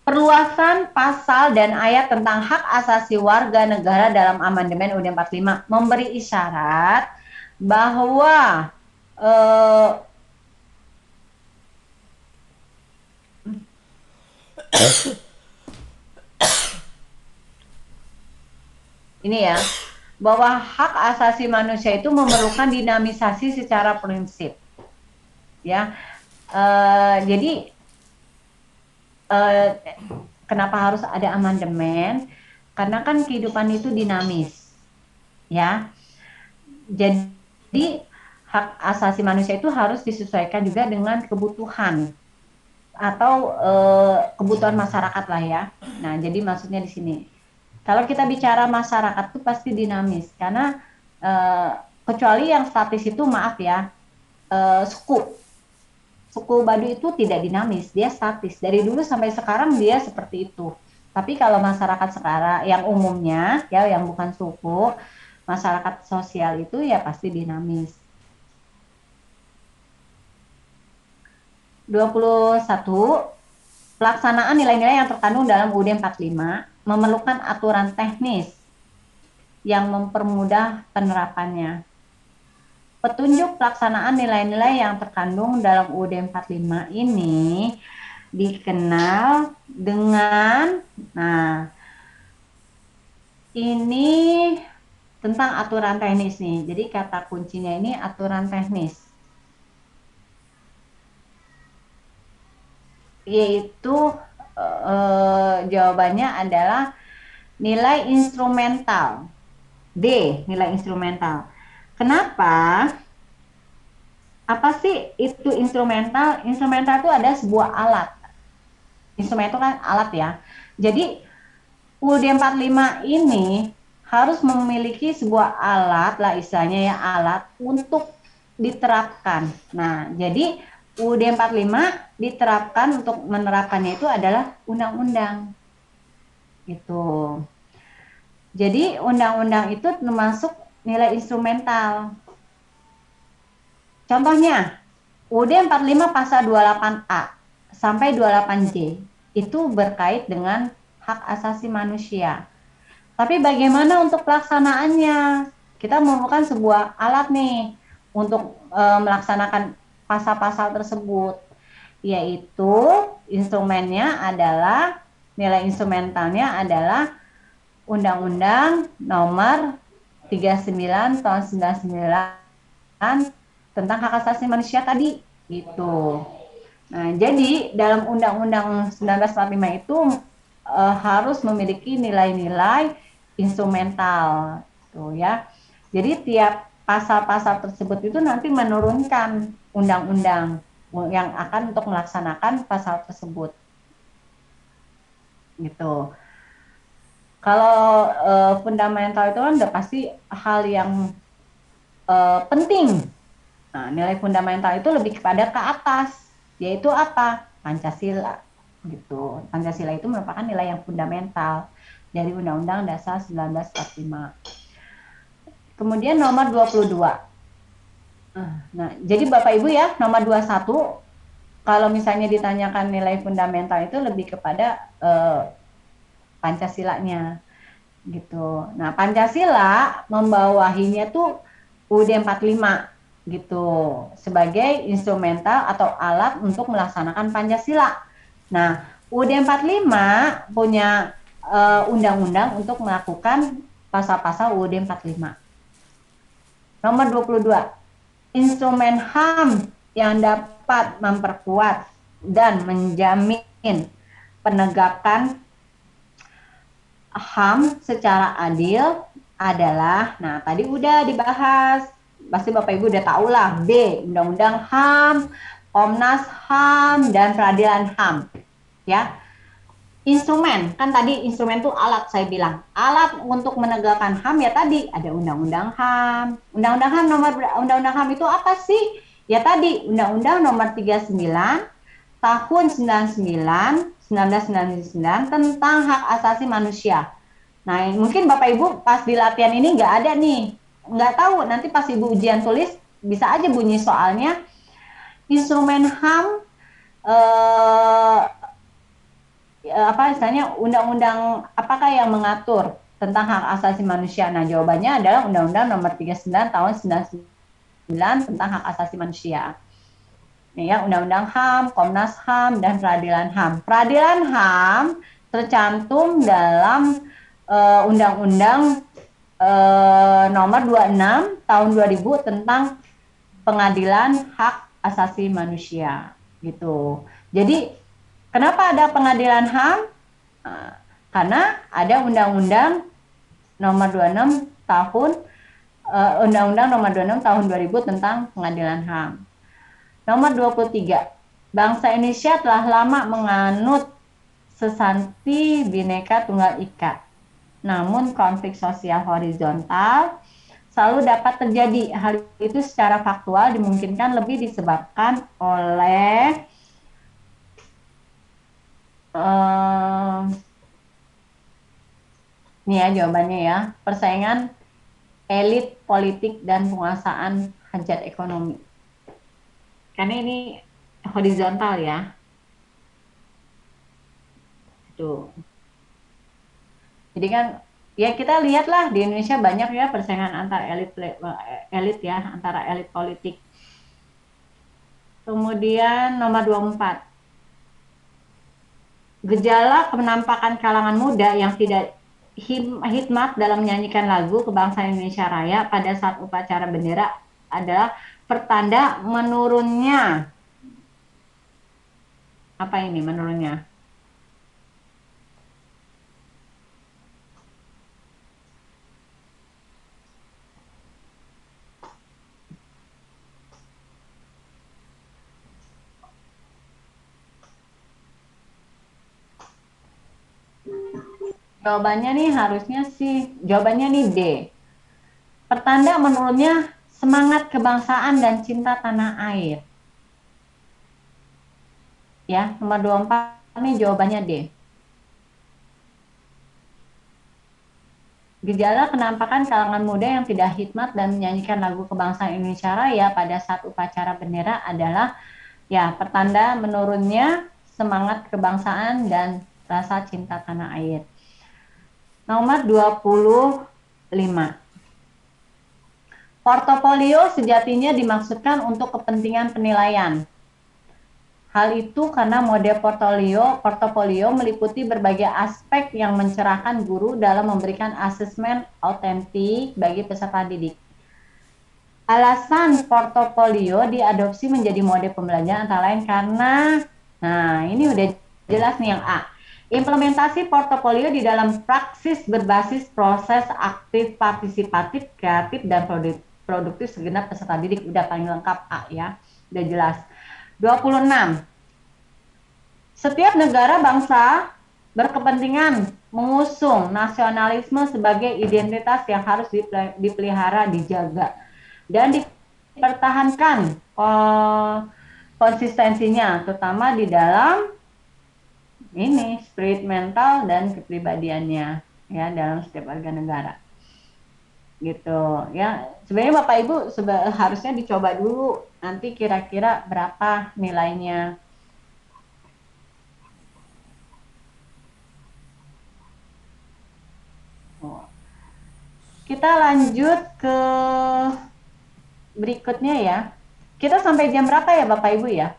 Perluasan pasal dan ayat tentang hak asasi warga negara dalam amandemen UUD 45 memberi isyarat bahwa ini ya, bahwa hak asasi manusia itu memerlukan dinamisasi secara prinsip, ya. Jadi kenapa harus ada amandemen? Karena kan kehidupan itu dinamis, ya. Jadi hak asasi manusia itu harus disesuaikan juga dengan kebutuhan atau kebutuhan masyarakat lah ya. Nah, jadi maksudnya di sini, kalau kita bicara masyarakat itu pasti dinamis karena kecuali yang statis itu maaf ya, suku Baduy itu tidak dinamis, dia statis dari dulu sampai sekarang dia seperti itu. Tapi kalau masyarakat sekarang yang umumnya ya yang bukan suku, masyarakat sosial itu ya pasti dinamis. 21. Pelaksanaan nilai-nilai yang terkandung dalam UUD 45 memerlukan aturan teknis yang mempermudah penerapannya. Petunjuk pelaksanaan nilai-nilai yang terkandung dalam UUD 45 ini dikenal dengan, nah, ini tentang aturan teknis nih. Jadi kata kuncinya ini aturan teknis. Yaitu jawabannya adalah nilai instrumental. D, nilai instrumental. Kenapa? Apa sih itu instrumental? Instrumental itu ada sebuah alat. Instrumen itu kan alat ya. Jadi UUD 45 ini harus memiliki sebuah alat lah istilahnya ya, alat untuk diterapkan. Nah, jadi UUD 45 diterapkan untuk menerapkannya itu adalah undang-undang. Gitu. Jadi undang-undang itu termasuk nilai instrumental. Contohnya, UUD 45 pasal 28A sampai 28J itu berkait dengan hak asasi manusia. Tapi bagaimana untuk pelaksanaannya? Kita memerlukan sebuah alat nih untuk melaksanakan pasal-pasal tersebut, yaitu instrumennya adalah, nilai instrumentalnya adalah Undang-Undang Nomor 39 tahun 99 tentang hak asasi manusia tadi gitu. Nah, jadi dalam Undang-Undang 1945 itu harus memiliki nilai-nilai instrumental tuh ya. Jadi tiap pasal-pasal tersebut itu nanti menurunkan undang-undang yang akan untuk melaksanakan pasal tersebut. Gitu. Kalau fundamental itu kan udah pasti hal yang penting. Nah, nilai fundamental itu lebih kepada ke atas, yaitu apa? Pancasila. Gitu. Pancasila itu merupakan nilai yang fundamental dari Undang-Undang Dasar 1945. Kemudian nomor 22. Nah, jadi Bapak Ibu ya, nomor 21 kalau misalnya ditanyakan nilai fundamental itu lebih kepada Pancasilanya gitu. Nah, Pancasila membawahinya tuh UUD 45 gitu sebagai instrumental atau alat untuk melaksanakan Pancasila. Nah, UUD 45 punya undang-undang untuk melakukan pasal-pasal UUD 45. Nomor 22. Instrumen HAM yang dapat memperkuat dan menjamin penegakan HAM secara adil adalah, nah tadi udah dibahas, pasti Bapak Ibu udah tahu lah, B, Undang-Undang HAM, Komnas HAM, dan Peradilan HAM. Ya, instrumen, kan tadi instrumen itu alat saya bilang, alat untuk menegakkan HAM ya tadi ada Undang-Undang HAM. Undang-Undang HAM Undang-Undang HAM itu apa sih? Ya tadi Undang-Undang Nomor 39 Tahun 1999 tentang hak asasi manusia. Nah, mungkin Bapak Ibu pas di latihan ini nggak ada nih, nggak tahu. Nanti pas Ibu ujian tulis bisa aja bunyi soalnya instrumen HAM apa istilahnya undang-undang apakah yang mengatur tentang hak asasi manusia. Nah, jawabannya adalah Undang-Undang Nomor 39 Tahun 99 tentang hak asasi manusia. Ya, Undang-Undang HAM, Komnas HAM, dan Peradilan HAM. Peradilan HAM tercantum dalam Undang-Undang nomor 26 tahun 2000 tentang pengadilan hak asasi manusia gitu. Jadi kenapa ada pengadilan HAM? Karena ada undang-undang nomor 26 tahun Undang-Undang nomor 26 tahun 2000 tentang pengadilan HAM. Nomor 23, bangsa Indonesia telah lama menganut sesanti Bhinneka Tunggal Ika. Namun konflik sosial horizontal selalu dapat terjadi. Hal itu secara faktual dimungkinkan lebih disebabkan oleh ini ya jawabannya ya, persaingan elit politik dan penguasaan hajat ekonomi. Karena ini horizontal ya. Tuh. Jadi kan ya kita lihatlah di Indonesia banyak ya persaingan antar elit ya, antara elit politik. Kemudian nomor 24. Gejala penampakan kalangan muda yang tidak hikmat dalam menyanyikan lagu kebangsaan Indonesia Raya pada saat upacara bendera adalah pertanda menurunnya. Apa ini menurunnya? Jawabannya nih harusnya sih, jawabannya nih D. Pertanda menurunnya semangat kebangsaan dan cinta tanah air. Ya, nomor 24 nih jawabannya D. Gejala penampakan kalangan muda yang tidak hikmat dan menyanyikan lagu kebangsaan Indonesia Raya pada saat upacara bendera adalah ya pertanda menurunnya semangat kebangsaan dan rasa cinta tanah air. Nomor 25. Portofolio sejatinya dimaksudkan untuk kepentingan penilaian. Hal itu karena mode portofolio meliputi berbagai aspek yang mencerahkan guru dalam memberikan asesmen autentik bagi peserta didik. Alasan portofolio diadopsi menjadi mode pembelajaran antara lain karena, nah ini udah jelas nih yang A. Implementasi portofolio di dalam praksis berbasis proses aktif, partisipatif, kreatif, dan produktif segenap peserta didik. Udah paling lengkap A ya, udah jelas. 26. Setiap negara bangsa berkepentingan mengusung nasionalisme sebagai identitas yang harus dipelihara, dijaga, dan dipertahankan konsistensinya, terutama di dalam ini spirit mental dan kepribadiannya ya dalam setiap warga negara gitu ya. Sebenarnya Bapak Ibu harusnya dicoba dulu nanti kira-kira berapa nilainya. Kita lanjut ke berikutnya ya. Kita sampai jam berapa ya Bapak Ibu ya?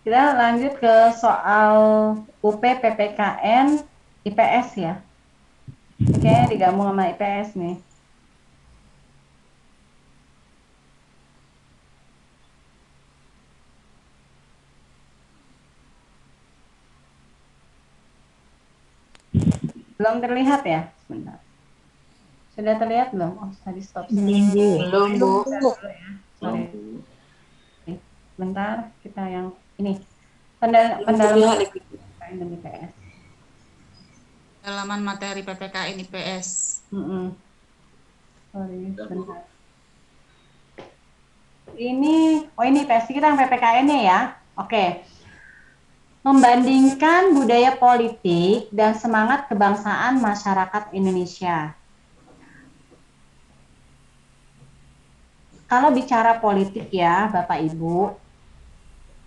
Kita lanjut ke soal UP PPKN IPS ya. Oke, digabung sama IPS nih. Belum terlihat ya? Sebentar. Sudah terlihat belum? Oh, tadi stop. Belum, Bu. Sorry. Sebentar, kita yang ini. Pendalaman dan IPS. Halaman materi PPKN IPS. Sorry, bentar. Ini IPS kita yang PPKN-nya ya. Oke. Membandingkan budaya politik dan semangat kebangsaan masyarakat Indonesia. Kalau bicara politik ya, Bapak Ibu,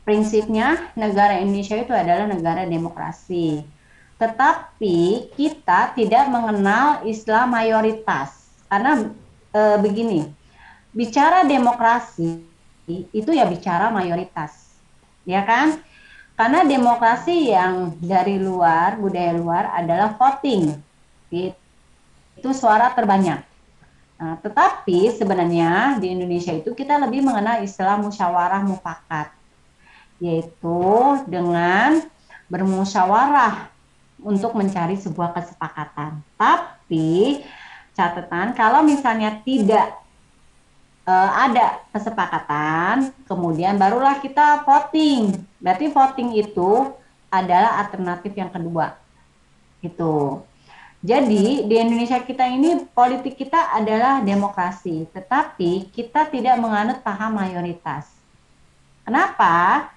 prinsipnya negara Indonesia itu adalah negara demokrasi. Tetapi kita tidak mengenal istilah mayoritas. Karena begini, bicara demokrasi itu ya bicara mayoritas. Ya kan? Karena demokrasi yang dari luar, budaya luar adalah voting. Itu suara terbanyak. Nah, tetapi sebenarnya di Indonesia itu kita lebih mengenal istilah musyawarah mufakat, yaitu dengan bermusyawarah untuk mencari sebuah kesepakatan. Tapi catatan kalau misalnya tidak ada kesepakatan, kemudian barulah kita voting. Berarti voting itu adalah alternatif yang kedua. Gitu. Jadi di Indonesia kita ini politik kita adalah demokrasi, tetapi kita tidak menganut paham mayoritas. Kenapa?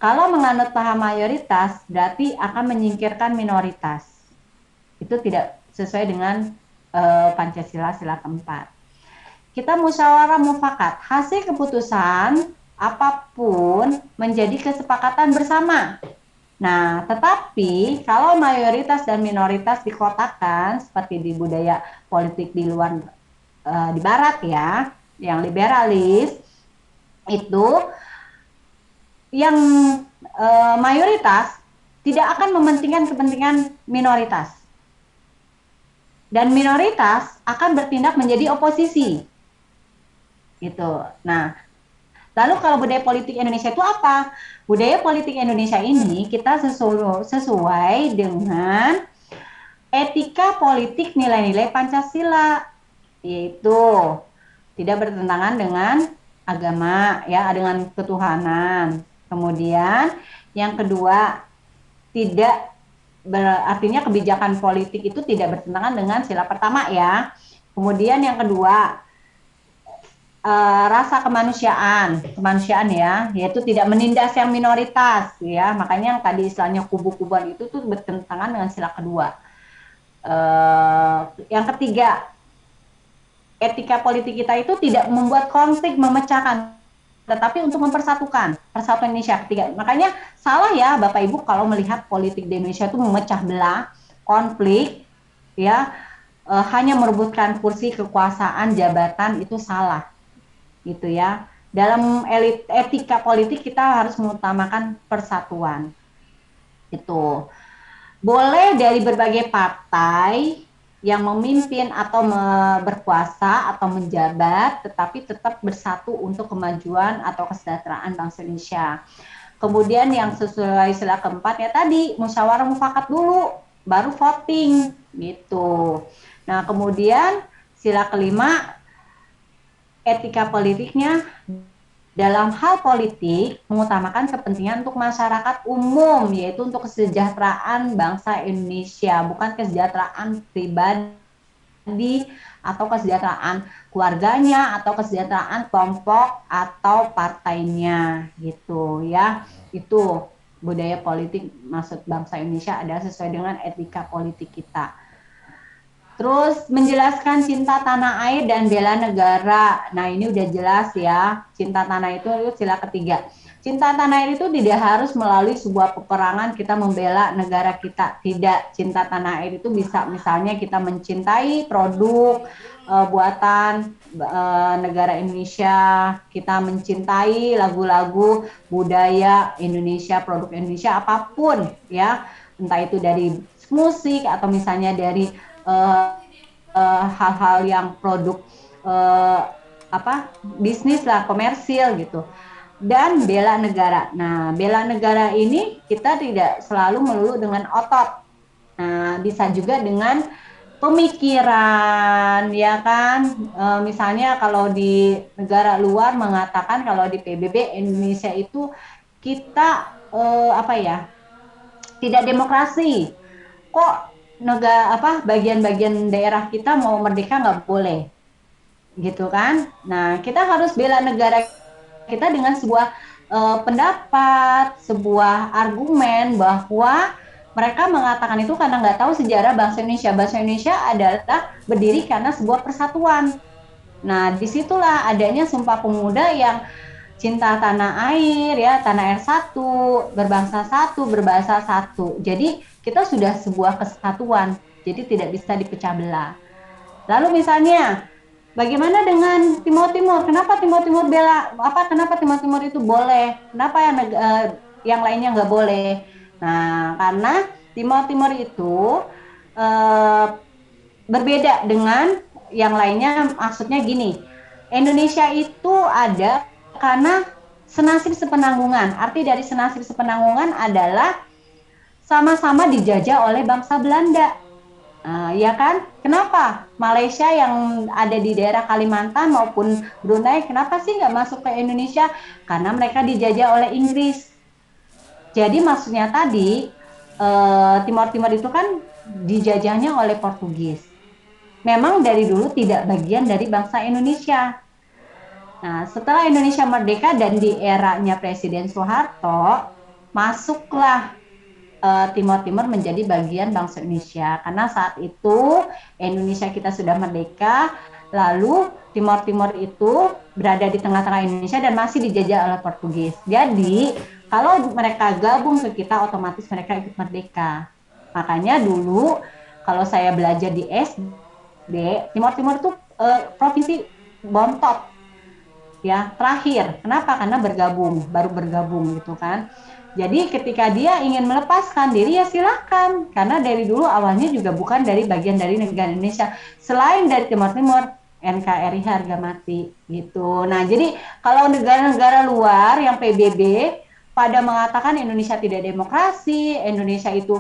Kalau menganut paham mayoritas berarti akan menyingkirkan minoritas. Itu tidak sesuai dengan Pancasila sila keempat. Kita musyawarah mufakat, hasil keputusan apapun menjadi kesepakatan bersama. Nah, tetapi kalau mayoritas dan minoritas dikotakan seperti di budaya politik di luar di barat ya, yang liberalis, itu yang mayoritas tidak akan mementingkan kepentingan minoritas. Dan minoritas akan bertindak menjadi oposisi. Gitu. Nah, lalu kalau budaya politik Indonesia itu apa? Budaya politik Indonesia ini kita sesuai dengan etika politik nilai-nilai Pancasila, yaitu tidak bertentangan dengan agama, ya, dengan ketuhanan. Kemudian yang kedua, tidak artinya kebijakan politik itu tidak bertentangan dengan sila pertama ya. Kemudian yang kedua, rasa kemanusiaan ya, yaitu tidak menindas yang minoritas ya. Makanya yang tadi istilahnya kubu-kubuan itu tuh bertentangan dengan sila kedua. Yang ketiga, etika politik kita itu tidak membuat konflik, memecahkan, tetapi untuk mempersatukan persatuan Indonesia. Ketiga, makanya salah ya Bapak Ibu kalau melihat politik di Indonesia itu memecah belah, konflik ya, hanya merebutkan kursi, kekuasaan, jabatan, itu salah. Gitu ya. Dalam etika politik kita harus mengutamakan persatuan. Itu boleh dari berbagai partai yang memimpin atau berkuasa atau menjabat, tetapi tetap bersatu untuk kemajuan atau kesejahteraan bangsa Indonesia. Kemudian yang sesuai sila keempat ya tadi, musyawarah mufakat dulu, baru voting gitu. Nah, kemudian sila kelima, etika politiknya dalam hal politik mengutamakan kepentingan untuk masyarakat umum, yaitu untuk kesejahteraan bangsa Indonesia, bukan kesejahteraan pribadi atau kesejahteraan keluarganya atau kesejahteraan kelompok atau partainya gitu ya. Itu budaya politik maksud bangsa Indonesia adalah sesuai dengan etika politik kita. Terus menjelaskan cinta tanah air dan bela negara. Nah, ini udah jelas ya. Cinta tanah itu sila ketiga. Cinta tanah air itu tidak harus melalui sebuah peperangan kita membela negara kita. Tidak. Cinta tanah air itu bisa misalnya kita mencintai produk buatan negara Indonesia. Kita mencintai lagu-lagu budaya Indonesia, produk Indonesia apapun ya. Entah itu dari musik atau misalnya dari hal-hal yang produk bisnis lah, komersil gitu. Dan bela negara. Nah, bela negara ini kita tidak selalu melulu dengan otot. Nah, bisa juga dengan pemikiran, ya kan? Misalnya kalau di negara luar mengatakan kalau di PBB Indonesia itu kita tidak demokrasi. Kok negara bagian-bagian daerah kita mau merdeka nggak boleh, gitu kan? Nah, kita harus bela negara kita dengan sebuah pendapat, sebuah argumen bahwa mereka mengatakan itu karena nggak tahu sejarah bangsa Indonesia. Bangsa Indonesia adalah berdiri karena sebuah persatuan. Nah, disitulah adanya Sumpah Pemuda yang cinta tanah air, ya, tanah air satu, berbangsa satu, berbahasa satu. Jadi kita sudah sebuah kesatuan, jadi tidak bisa dipecah belah. Lalu misalnya, bagaimana dengan Timur Timur? Kenapa Timur Timur kenapa Timur Timur itu boleh? Kenapa yang lainnya nggak boleh? Nah, karena Timur Timur itu uh, berbeda dengan yang lainnya. Maksudnya gini, Indonesia itu ada karena senasib sepenanggungan. Arti dari senasib sepenanggungan adalah sama-sama dijajah oleh bangsa Belanda. Ya kan? Kenapa Malaysia yang ada di daerah Kalimantan maupun Brunei, kenapa sih nggak masuk ke Indonesia? Karena mereka dijajah oleh Inggris. Jadi maksudnya tadi, Timor Timor itu kan dijajahnya oleh Portugis. Memang dari dulu tidak bagian dari bangsa Indonesia. Nah, setelah Indonesia merdeka dan di eranya Presiden Soeharto, masuklah Timor Timur menjadi bagian bangsa Indonesia. Karena saat itu Indonesia kita sudah merdeka, lalu Timor Timur itu berada di tengah-tengah Indonesia dan masih dijajah oleh Portugis. Jadi, kalau mereka gabung ke kita, otomatis mereka ikut merdeka. Makanya dulu kalau saya belajar di SD, Timor Timur itu provinsi bontot, ya, terakhir. Kenapa? Karena baru bergabung gitu kan. Jadi ketika dia ingin melepaskan diri, ya silakan, karena dari dulu awalnya juga bukan dari bagian dari negara Indonesia. Selain dari Timor Timur, NKRI harga mati gitu. Nah, jadi kalau negara-negara luar yang PBB pada mengatakan Indonesia tidak demokrasi, Indonesia itu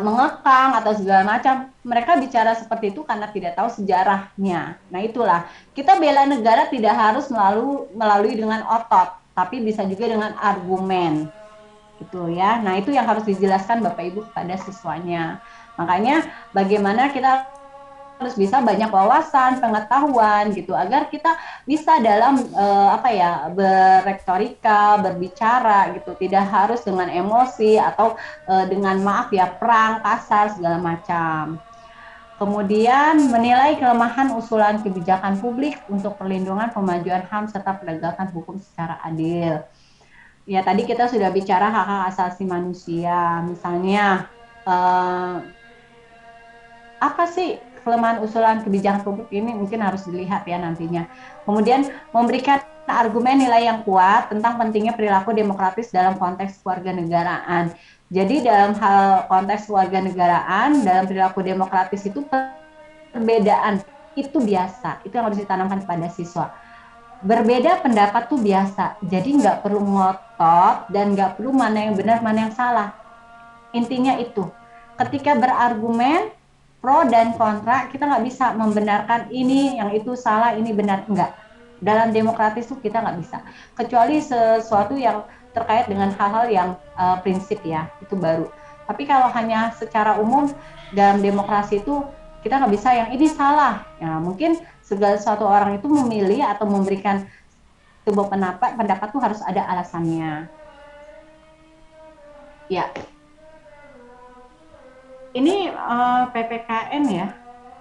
mengekang atau segala macam, mereka bicara seperti itu karena tidak tahu sejarahnya. Nah, itulah, kita bela negara tidak harus melalui dengan otot, tapi bisa juga dengan argumen, gitu ya. Nah, itu yang harus dijelaskan Bapak Ibu kepada siswanya. Makanya bagaimana kita harus bisa banyak wawasan, pengetahuan gitu, agar kita bisa dalam berretorika, berbicara gitu, tidak harus dengan emosi atau dengan maaf ya, perang, kasar, segala macam. Kemudian menilai kelemahan usulan kebijakan publik untuk perlindungan pemajuan HAM serta penegakan hukum secara adil. Ya, tadi kita sudah bicara hak-hak asasi manusia, misalnya apa sih kelemahan usulan kebijakan publik ini, mungkin harus dilihat ya nantinya. Kemudian memberikan argumen nilai yang kuat tentang pentingnya perilaku demokratis dalam konteks kewarganegaraan. Jadi dalam hal konteks kewarganegaraan, dalam perilaku demokratis itu perbedaan itu biasa, itu yang harus ditanamkan kepada siswa. Berbeda pendapat tuh biasa, jadi nggak perlu ngotot dan nggak perlu mana yang benar, mana yang salah. Intinya itu, ketika berargumen, pro dan kontra, kita nggak bisa membenarkan ini yang itu salah, ini benar, enggak. Dalam demokratis itu kita nggak bisa, kecuali sesuatu yang terkait dengan hal-hal yang prinsip ya, itu baru. Tapi kalau hanya secara umum dalam demokrasi itu kita nggak bisa yang ini salah. Ya, mungkin segala suatu orang itu memilih atau memberikan sebuah pendapat tuh harus ada alasannya. Ya. Ini PPKN ya.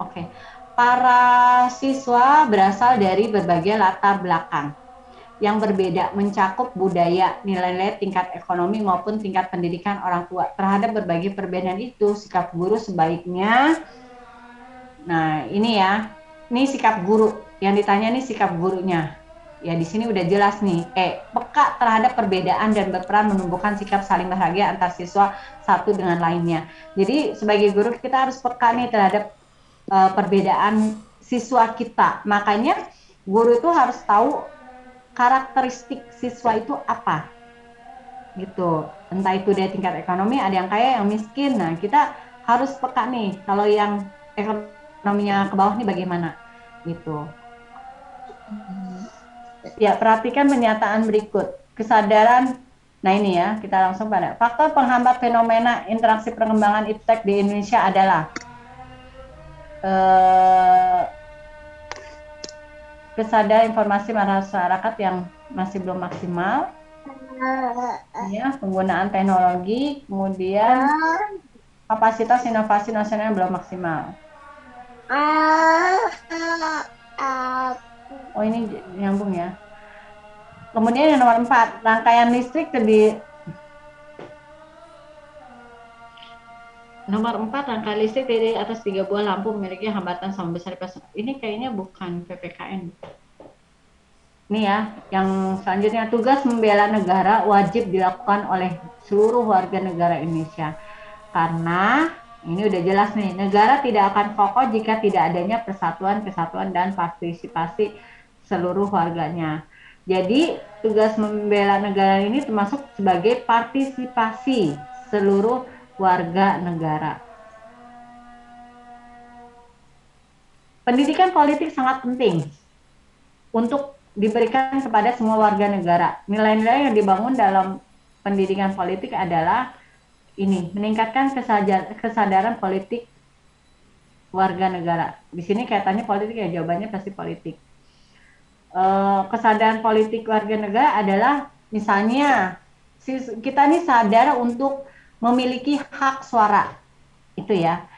Oke. Para siswa berasal dari berbagai latar belakang yang berbeda, mencakup budaya, nilai-nilai, tingkat ekonomi maupun tingkat pendidikan orang tua. Terhadap berbagai perbedaan itu, sikap guru sebaiknya, nah ini ya, ini sikap guru. Yang ditanya nih sikap gurunya. Ya, di sini udah jelas nih, peka terhadap perbedaan dan berperan menumbuhkan sikap saling menghargai antar siswa satu dengan lainnya. Jadi sebagai guru kita harus peka nih terhadap perbedaan siswa kita. Makanya guru itu harus tahu karakteristik siswa itu apa, gitu. Entah itu dari tingkat ekonomi, ada yang kaya, yang miskin. Nah, kita harus peka nih, kalau yang ekonominya ke bawah nih bagaimana, gitu. Ya, perhatikan pernyataan berikut. Kesadaran Nah ini ya, kita langsung pada faktor penghambat fenomena interaksi perkembangan iptek di Indonesia adalah kesadaran informasi masyarakat yang masih belum maksimal, ya, penggunaan teknologi, kemudian kapasitas inovasi nasional yang belum maksimal. Oh ini nyambung ya. Kemudian yang nomor 4, rangkaian listrik terdiri. Nomor 4, rangkaian listrik terdiri atas 3 buah lampu memiliki hambatan sama besar. Ini kayaknya bukan PPKN. Ini ya, yang selanjutnya, tugas membela negara wajib dilakukan oleh seluruh warga negara Indonesia. Karena ini udah jelas nih, negara tidak akan kokoh jika tidak adanya persatuan, kesatuan, dan partisipasi seluruh warganya. Jadi tugas membela negara ini termasuk sebagai partisipasi seluruh warga negara. Pendidikan politik sangat penting untuk diberikan kepada semua warga negara. Nilai-nilai yang dibangun dalam pendidikan politik adalah ini, meningkatkan kesadaran politik warga negara. Di sini kaitannya politik ya, jawabannya pasti politik. Kesadaran politik warga negara adalah misalnya kita nih sadar untuk memiliki hak suara, itu ya,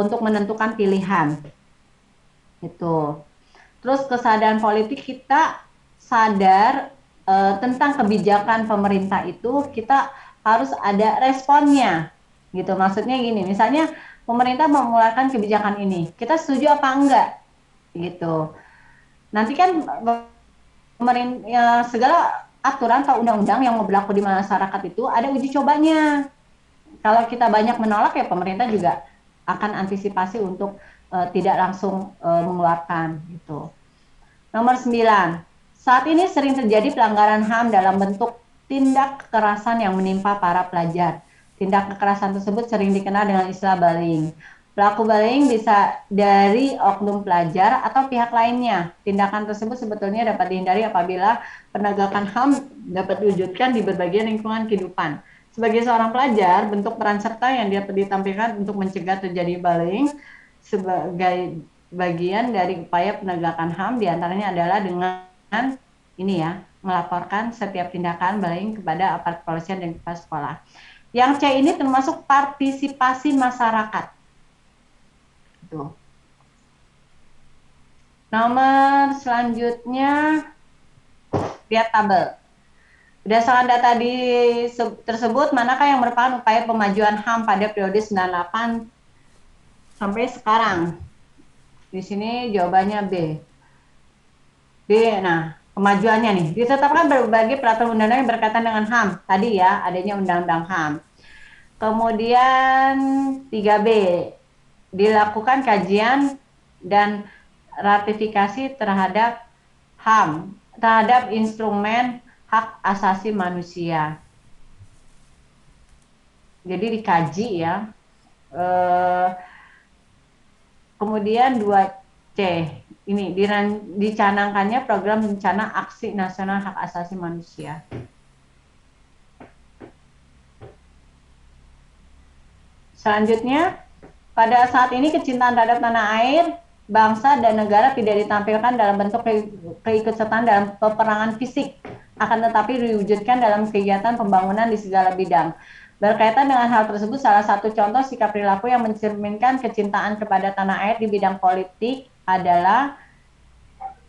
untuk menentukan pilihan, itu. Terus kesadaran politik kita sadar tentang kebijakan pemerintah itu kita harus ada responnya, gitu. Maksudnya gini, misalnya pemerintah mengeluarkan kebijakan ini, kita setuju apa enggak, gitu. Nanti kan pemerintah ya, segala aturan atau undang-undang yang berlaku di masyarakat itu ada uji cobanya. Kalau kita banyak menolak ya pemerintah juga akan antisipasi untuk tidak langsung mengeluarkan, gitu. Nomor 9, saat ini sering terjadi pelanggaran HAM dalam bentuk tindak kekerasan yang menimpa para pelajar. Tindak kekerasan tersebut sering dikenal dengan istilah bullying. Pelaku bullying bisa dari oknum pelajar atau pihak lainnya. Tindakan tersebut sebetulnya dapat dihindari apabila penegakan HAM dapat diwujudkan di berbagai lingkungan kehidupan. Sebagai seorang pelajar, bentuk peran serta yang dapat ditampilkan untuk mencegah terjadi bullying sebagai bagian dari upaya penegakan HAM diantaranya adalah dengan ini ya, melaporkan setiap tindakan bullying kepada aparat kepolisian dan kepala sekolah. Yang C ini termasuk partisipasi masyarakat. Tuh. Nomor selanjutnya, lihat tabel. Berdasarkan data tersebut, manakah yang merupakan upaya pemajuan HAM pada periode 98 sampai sekarang? Di sini jawabannya B. Nah, kemajuannya nih, ditetapkan berbagai peraturan undang-undang yang berkaitan dengan HAM. Tadi ya, adanya undang-undang HAM. Kemudian 3B, dilakukan kajian dan ratifikasi terhadap HAM, terhadap instrumen hak asasi manusia. Jadi dikaji ya. Kemudian 2C, ini dicanangkannya program rencana aksi nasional hak asasi manusia. Selanjutnya, pada saat ini kecintaan terhadap tanah air, bangsa dan negara tidak ditampilkan dalam bentuk keikutsertaan dalam peperangan fisik, akan tetapi diwujudkan dalam kegiatan pembangunan di segala bidang. Berkaitan dengan hal tersebut, salah satu contoh sikap perilaku yang mencerminkan kecintaan kepada tanah air di bidang politik adalah,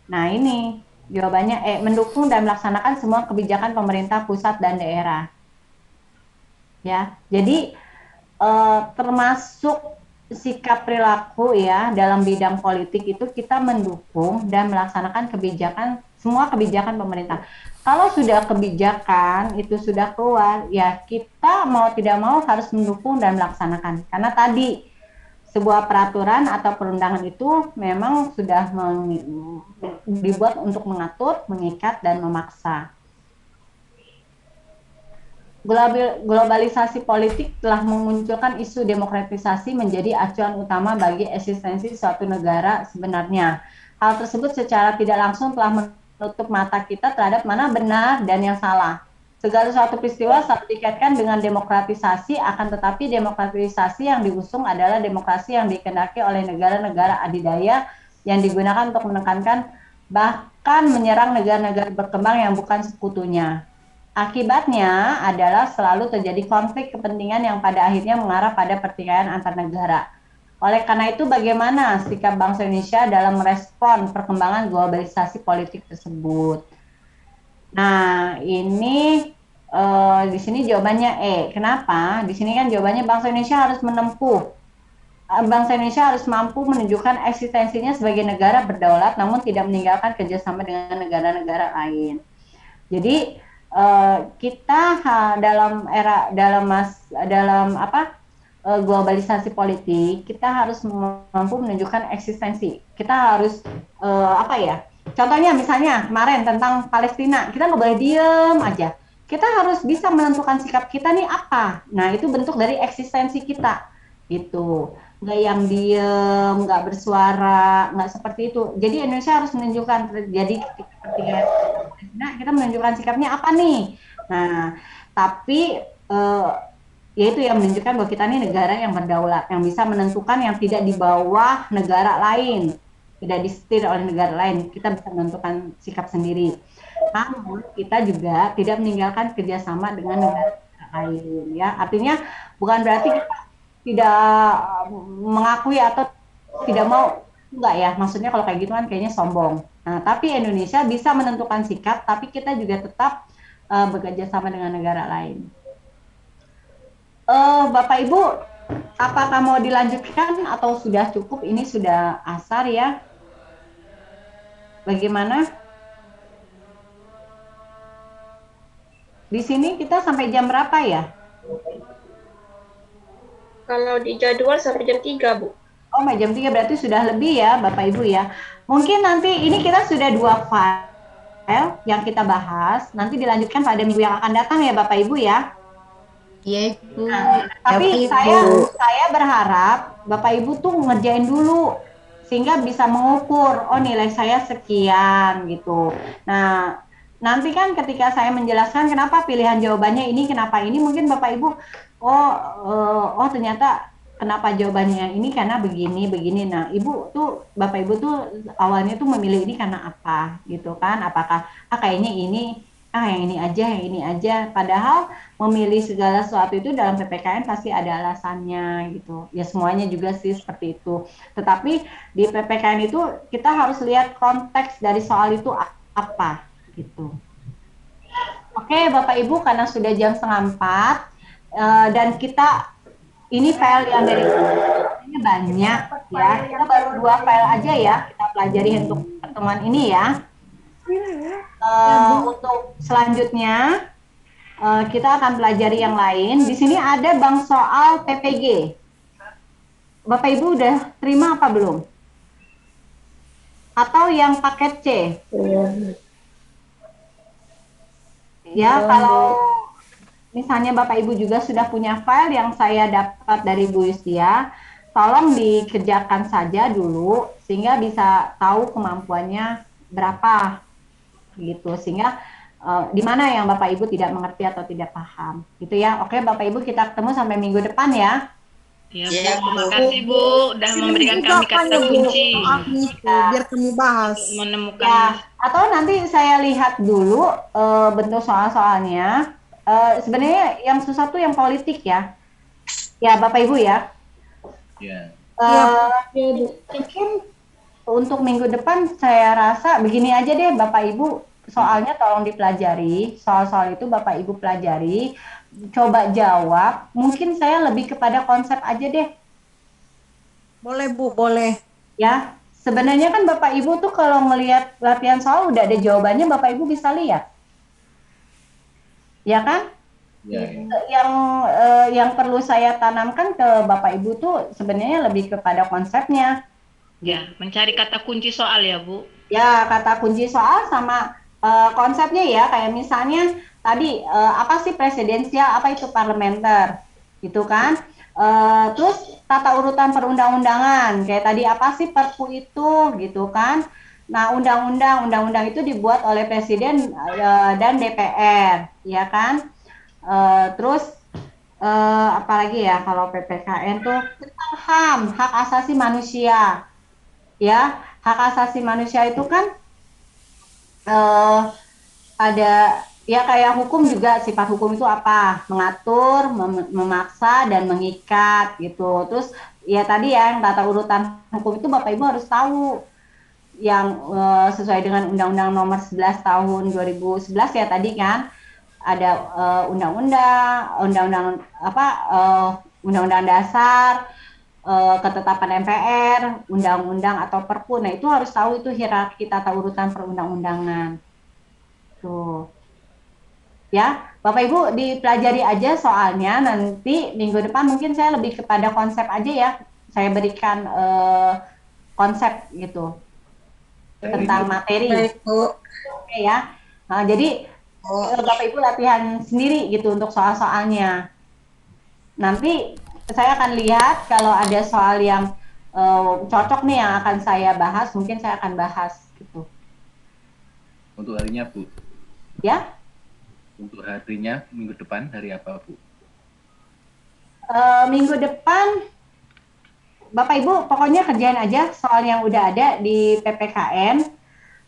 nah ini jawabannya mendukung dan melaksanakan semua kebijakan pemerintah pusat dan daerah. Ya, jadi termasuk sikap perilaku ya dalam bidang politik itu kita mendukung dan melaksanakan semua kebijakan pemerintah. Kalau sudah kebijakan itu sudah keluar, ya kita mau tidak mau harus mendukung dan melaksanakan. Karena tadi sebuah peraturan atau perundangan itu memang sudah dibuat untuk mengatur, mengikat, dan memaksa. Globalisasi politik telah memunculkan isu demokratisasi menjadi acuan utama bagi eksistensi suatu negara sebenarnya. Hal tersebut secara tidak langsung telah menutup mata kita terhadap mana benar dan yang salah. Segala suatu peristiwa selalu dikaitkan dengan demokratisasi, akan tetapi demokratisasi yang diusung adalah demokrasi yang dikehendaki oleh negara-negara adidaya yang digunakan untuk menekankan bahkan menyerang negara-negara berkembang yang bukan sekutunya. Akibatnya adalah selalu terjadi konflik kepentingan yang pada akhirnya mengarah pada pertikaian antar negara. Oleh karena itu, bagaimana sikap bangsa Indonesia dalam merespon perkembangan globalisasi politik tersebut? Nah, ini di sini jawabannya E. Kenapa? Di sini kan jawabannya bangsa Indonesia harus menempuh. Bangsa Indonesia harus mampu menunjukkan eksistensinya sebagai negara berdaulat, namun tidak meninggalkan kerjasama dengan negara-negara lain. Jadi kita dalam globalisasi politik, kita harus mampu menunjukkan eksistensi. Kita harus contohnya misalnya kemarin tentang Palestina, kita nggak boleh diem aja. Kita harus bisa menentukan sikap kita nih apa. Nah, itu bentuk dari eksistensi kita. Gitu. Nggak yang diem, nggak bersuara, nggak seperti itu. Jadi Indonesia harus menunjukkan terjadi seperti kita menunjukkan sikapnya apa nih. Nah, tapi yaitu yang menunjukkan bahwa kita ini negara yang berdaulat, yang bisa menentukan, yang tidak di bawah negara lain, tidak disetir oleh negara lain. Kita bisa menentukan sikap sendiri. Namun kita juga tidak meninggalkan kerjasama dengan negara lain, ya. Artinya bukan berarti kita tidak mengakui atau tidak mau, enggak ya. Maksudnya kalau kayak gitu kan kayaknya sombong. Nah, tapi Indonesia bisa menentukan sikap, tapi kita juga tetap bekerja sama dengan negara lain. Bapak Ibu, apakah mau dilanjutkan atau sudah cukup? Ini sudah asar ya. Bagaimana? Di sini kita sampai jam berapa ya? Kalau di jadwal sampai jam 3, Bu. Oh, jam 3 berarti sudah lebih ya, Bapak Ibu ya. Mungkin nanti ini kita sudah 2 file yang kita bahas. Nanti dilanjutkan pada minggu yang akan datang ya, Bapak Ibu ya. Iya, Bu. Nah, tapi saya berharap Bapak Ibu tuh ngerjain dulu sehingga bisa mengukur, oh nilai saya sekian gitu. Nah, nanti kan ketika saya menjelaskan kenapa pilihan jawabannya ini, kenapa ini, mungkin Bapak Ibu, oh ternyata kenapa jawabannya yang ini karena begini. Nah, Bapak Ibu tuh awalnya tuh memilih ini karena apa gitu kan? Apakah kayaknya ini, yang ini aja. Padahal memilih segala sesuatu itu dalam PPKN pasti ada alasannya gitu. Ya semuanya juga sih seperti itu. Tetapi di PPKN itu kita harus lihat konteks dari soal itu apa gitu. Oke, Bapak Ibu, karena sudah jam 3:30 dan kita ini file yang dari ini banyak ya. Kita baru 2 file aja ya kita pelajari untuk pertemuan ini ya. Untuk selanjutnya kita akan pelajari yang lain. Di sini ada bank soal PPG. Bapak Ibu udah terima apa belum? Atau yang paket C? Ya, kalau misalnya Bapak Ibu juga sudah punya file yang saya dapat dari Bu Yustia, tolong dikerjakan saja dulu sehingga bisa tahu kemampuannya berapa gitu, sehingga di mana yang Bapak Ibu tidak mengerti atau tidak paham gitu ya. Oke Bapak Ibu, kita ketemu sampai minggu depan ya. Ya, Bu. Terima kasih Bu udah memberikan kami kata kunci biar kami bahas menemukan Ya, atau nanti saya lihat dulu bentuk soal-soalnya. Sebenarnya yang susah tuh yang politik ya. Ya Bapak Ibu ya. Ya. Mungkin untuk minggu depan saya rasa begini aja deh Bapak Ibu, soalnya tolong dipelajari, soal-soal itu Bapak Ibu pelajari, coba jawab, mungkin saya lebih kepada konsep aja deh. boleh Bu, boleh Ya, sebenarnya kan Bapak Ibu tuh kalau melihat latihan soal udah ada jawabannya, Bapak Ibu bisa lihat. Ya kan? Ya. Yang perlu saya tanamkan ke Bapak Ibu tuh sebenarnya lebih kepada konsepnya. ya, mencari kata kunci soal ya, Bu. Ya, kata kunci soal sama konsepnya ya, kayak misalnya tadi apa sih presidensial, apa itu parlementer, gitu kan? Terus tata urutan perundang-undangan, kayak tadi apa sih Perpu itu, gitu kan? Nah, undang-undang itu dibuat oleh Presiden dan DPR, ya kan? Terus apalagi ya kalau PPKN tuh tentang HAM, hak asasi manusia, ya. Hak asasi manusia itu kan eh, ada ya kayak hukum juga, sifat hukum itu apa? Mengatur, memaksa dan mengikat gitu. Terus ya tadi ya yang tata urutan hukum itu Bapak Ibu harus tahu yang sesuai dengan Undang-Undang Nomor 11 Tahun 2011 ya tadi kan ada undang-undang apa undang-undang dasar, ketetapan MPR, undang-undang atau Perpu. Nah, itu harus tahu itu hierarki tata urutan perundang-undangan. Tuh. Ya, Bapak Ibu dipelajari aja soalnya nanti minggu depan mungkin saya lebih kepada konsep aja ya. Saya berikan konsep gitu tentang materi. Baik, Bu. Oke ya. Nah, jadi Bapak Ibu latihan sendiri gitu untuk soal-soalnya. Nanti saya akan lihat kalau ada soal yang cocok nih yang akan saya bahas, mungkin saya akan bahas gitu. Untuk harinya, Bu? Ya? Untuk harinya, minggu depan, hari apa, Bu? Minggu depan, Bapak Ibu pokoknya kerjain aja soal yang udah ada di PPKN.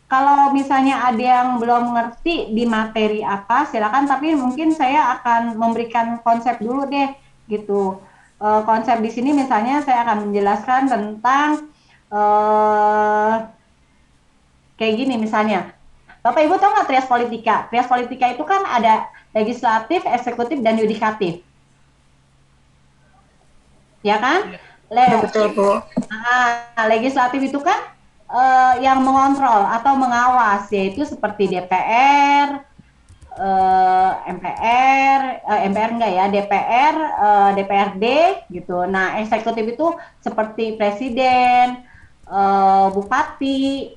Kalau misalnya ada yang belum ngerti di materi apa, silakan. Tapi mungkin saya akan memberikan konsep dulu deh, gitu. Konsep di sini misalnya saya akan menjelaskan tentang kayak gini misalnya. Bapak Ibu tahu nggak trias politika? Trias politika itu kan ada legislatif, eksekutif, dan yudikatif. Ya kan? Betul, Bu. Legislatif itu kan yang mengontrol atau mengawas, yaitu seperti DPR, MPR, MPR enggak ya, DPR, DPRD gitu. Nah, eksekutif itu seperti presiden, bupati,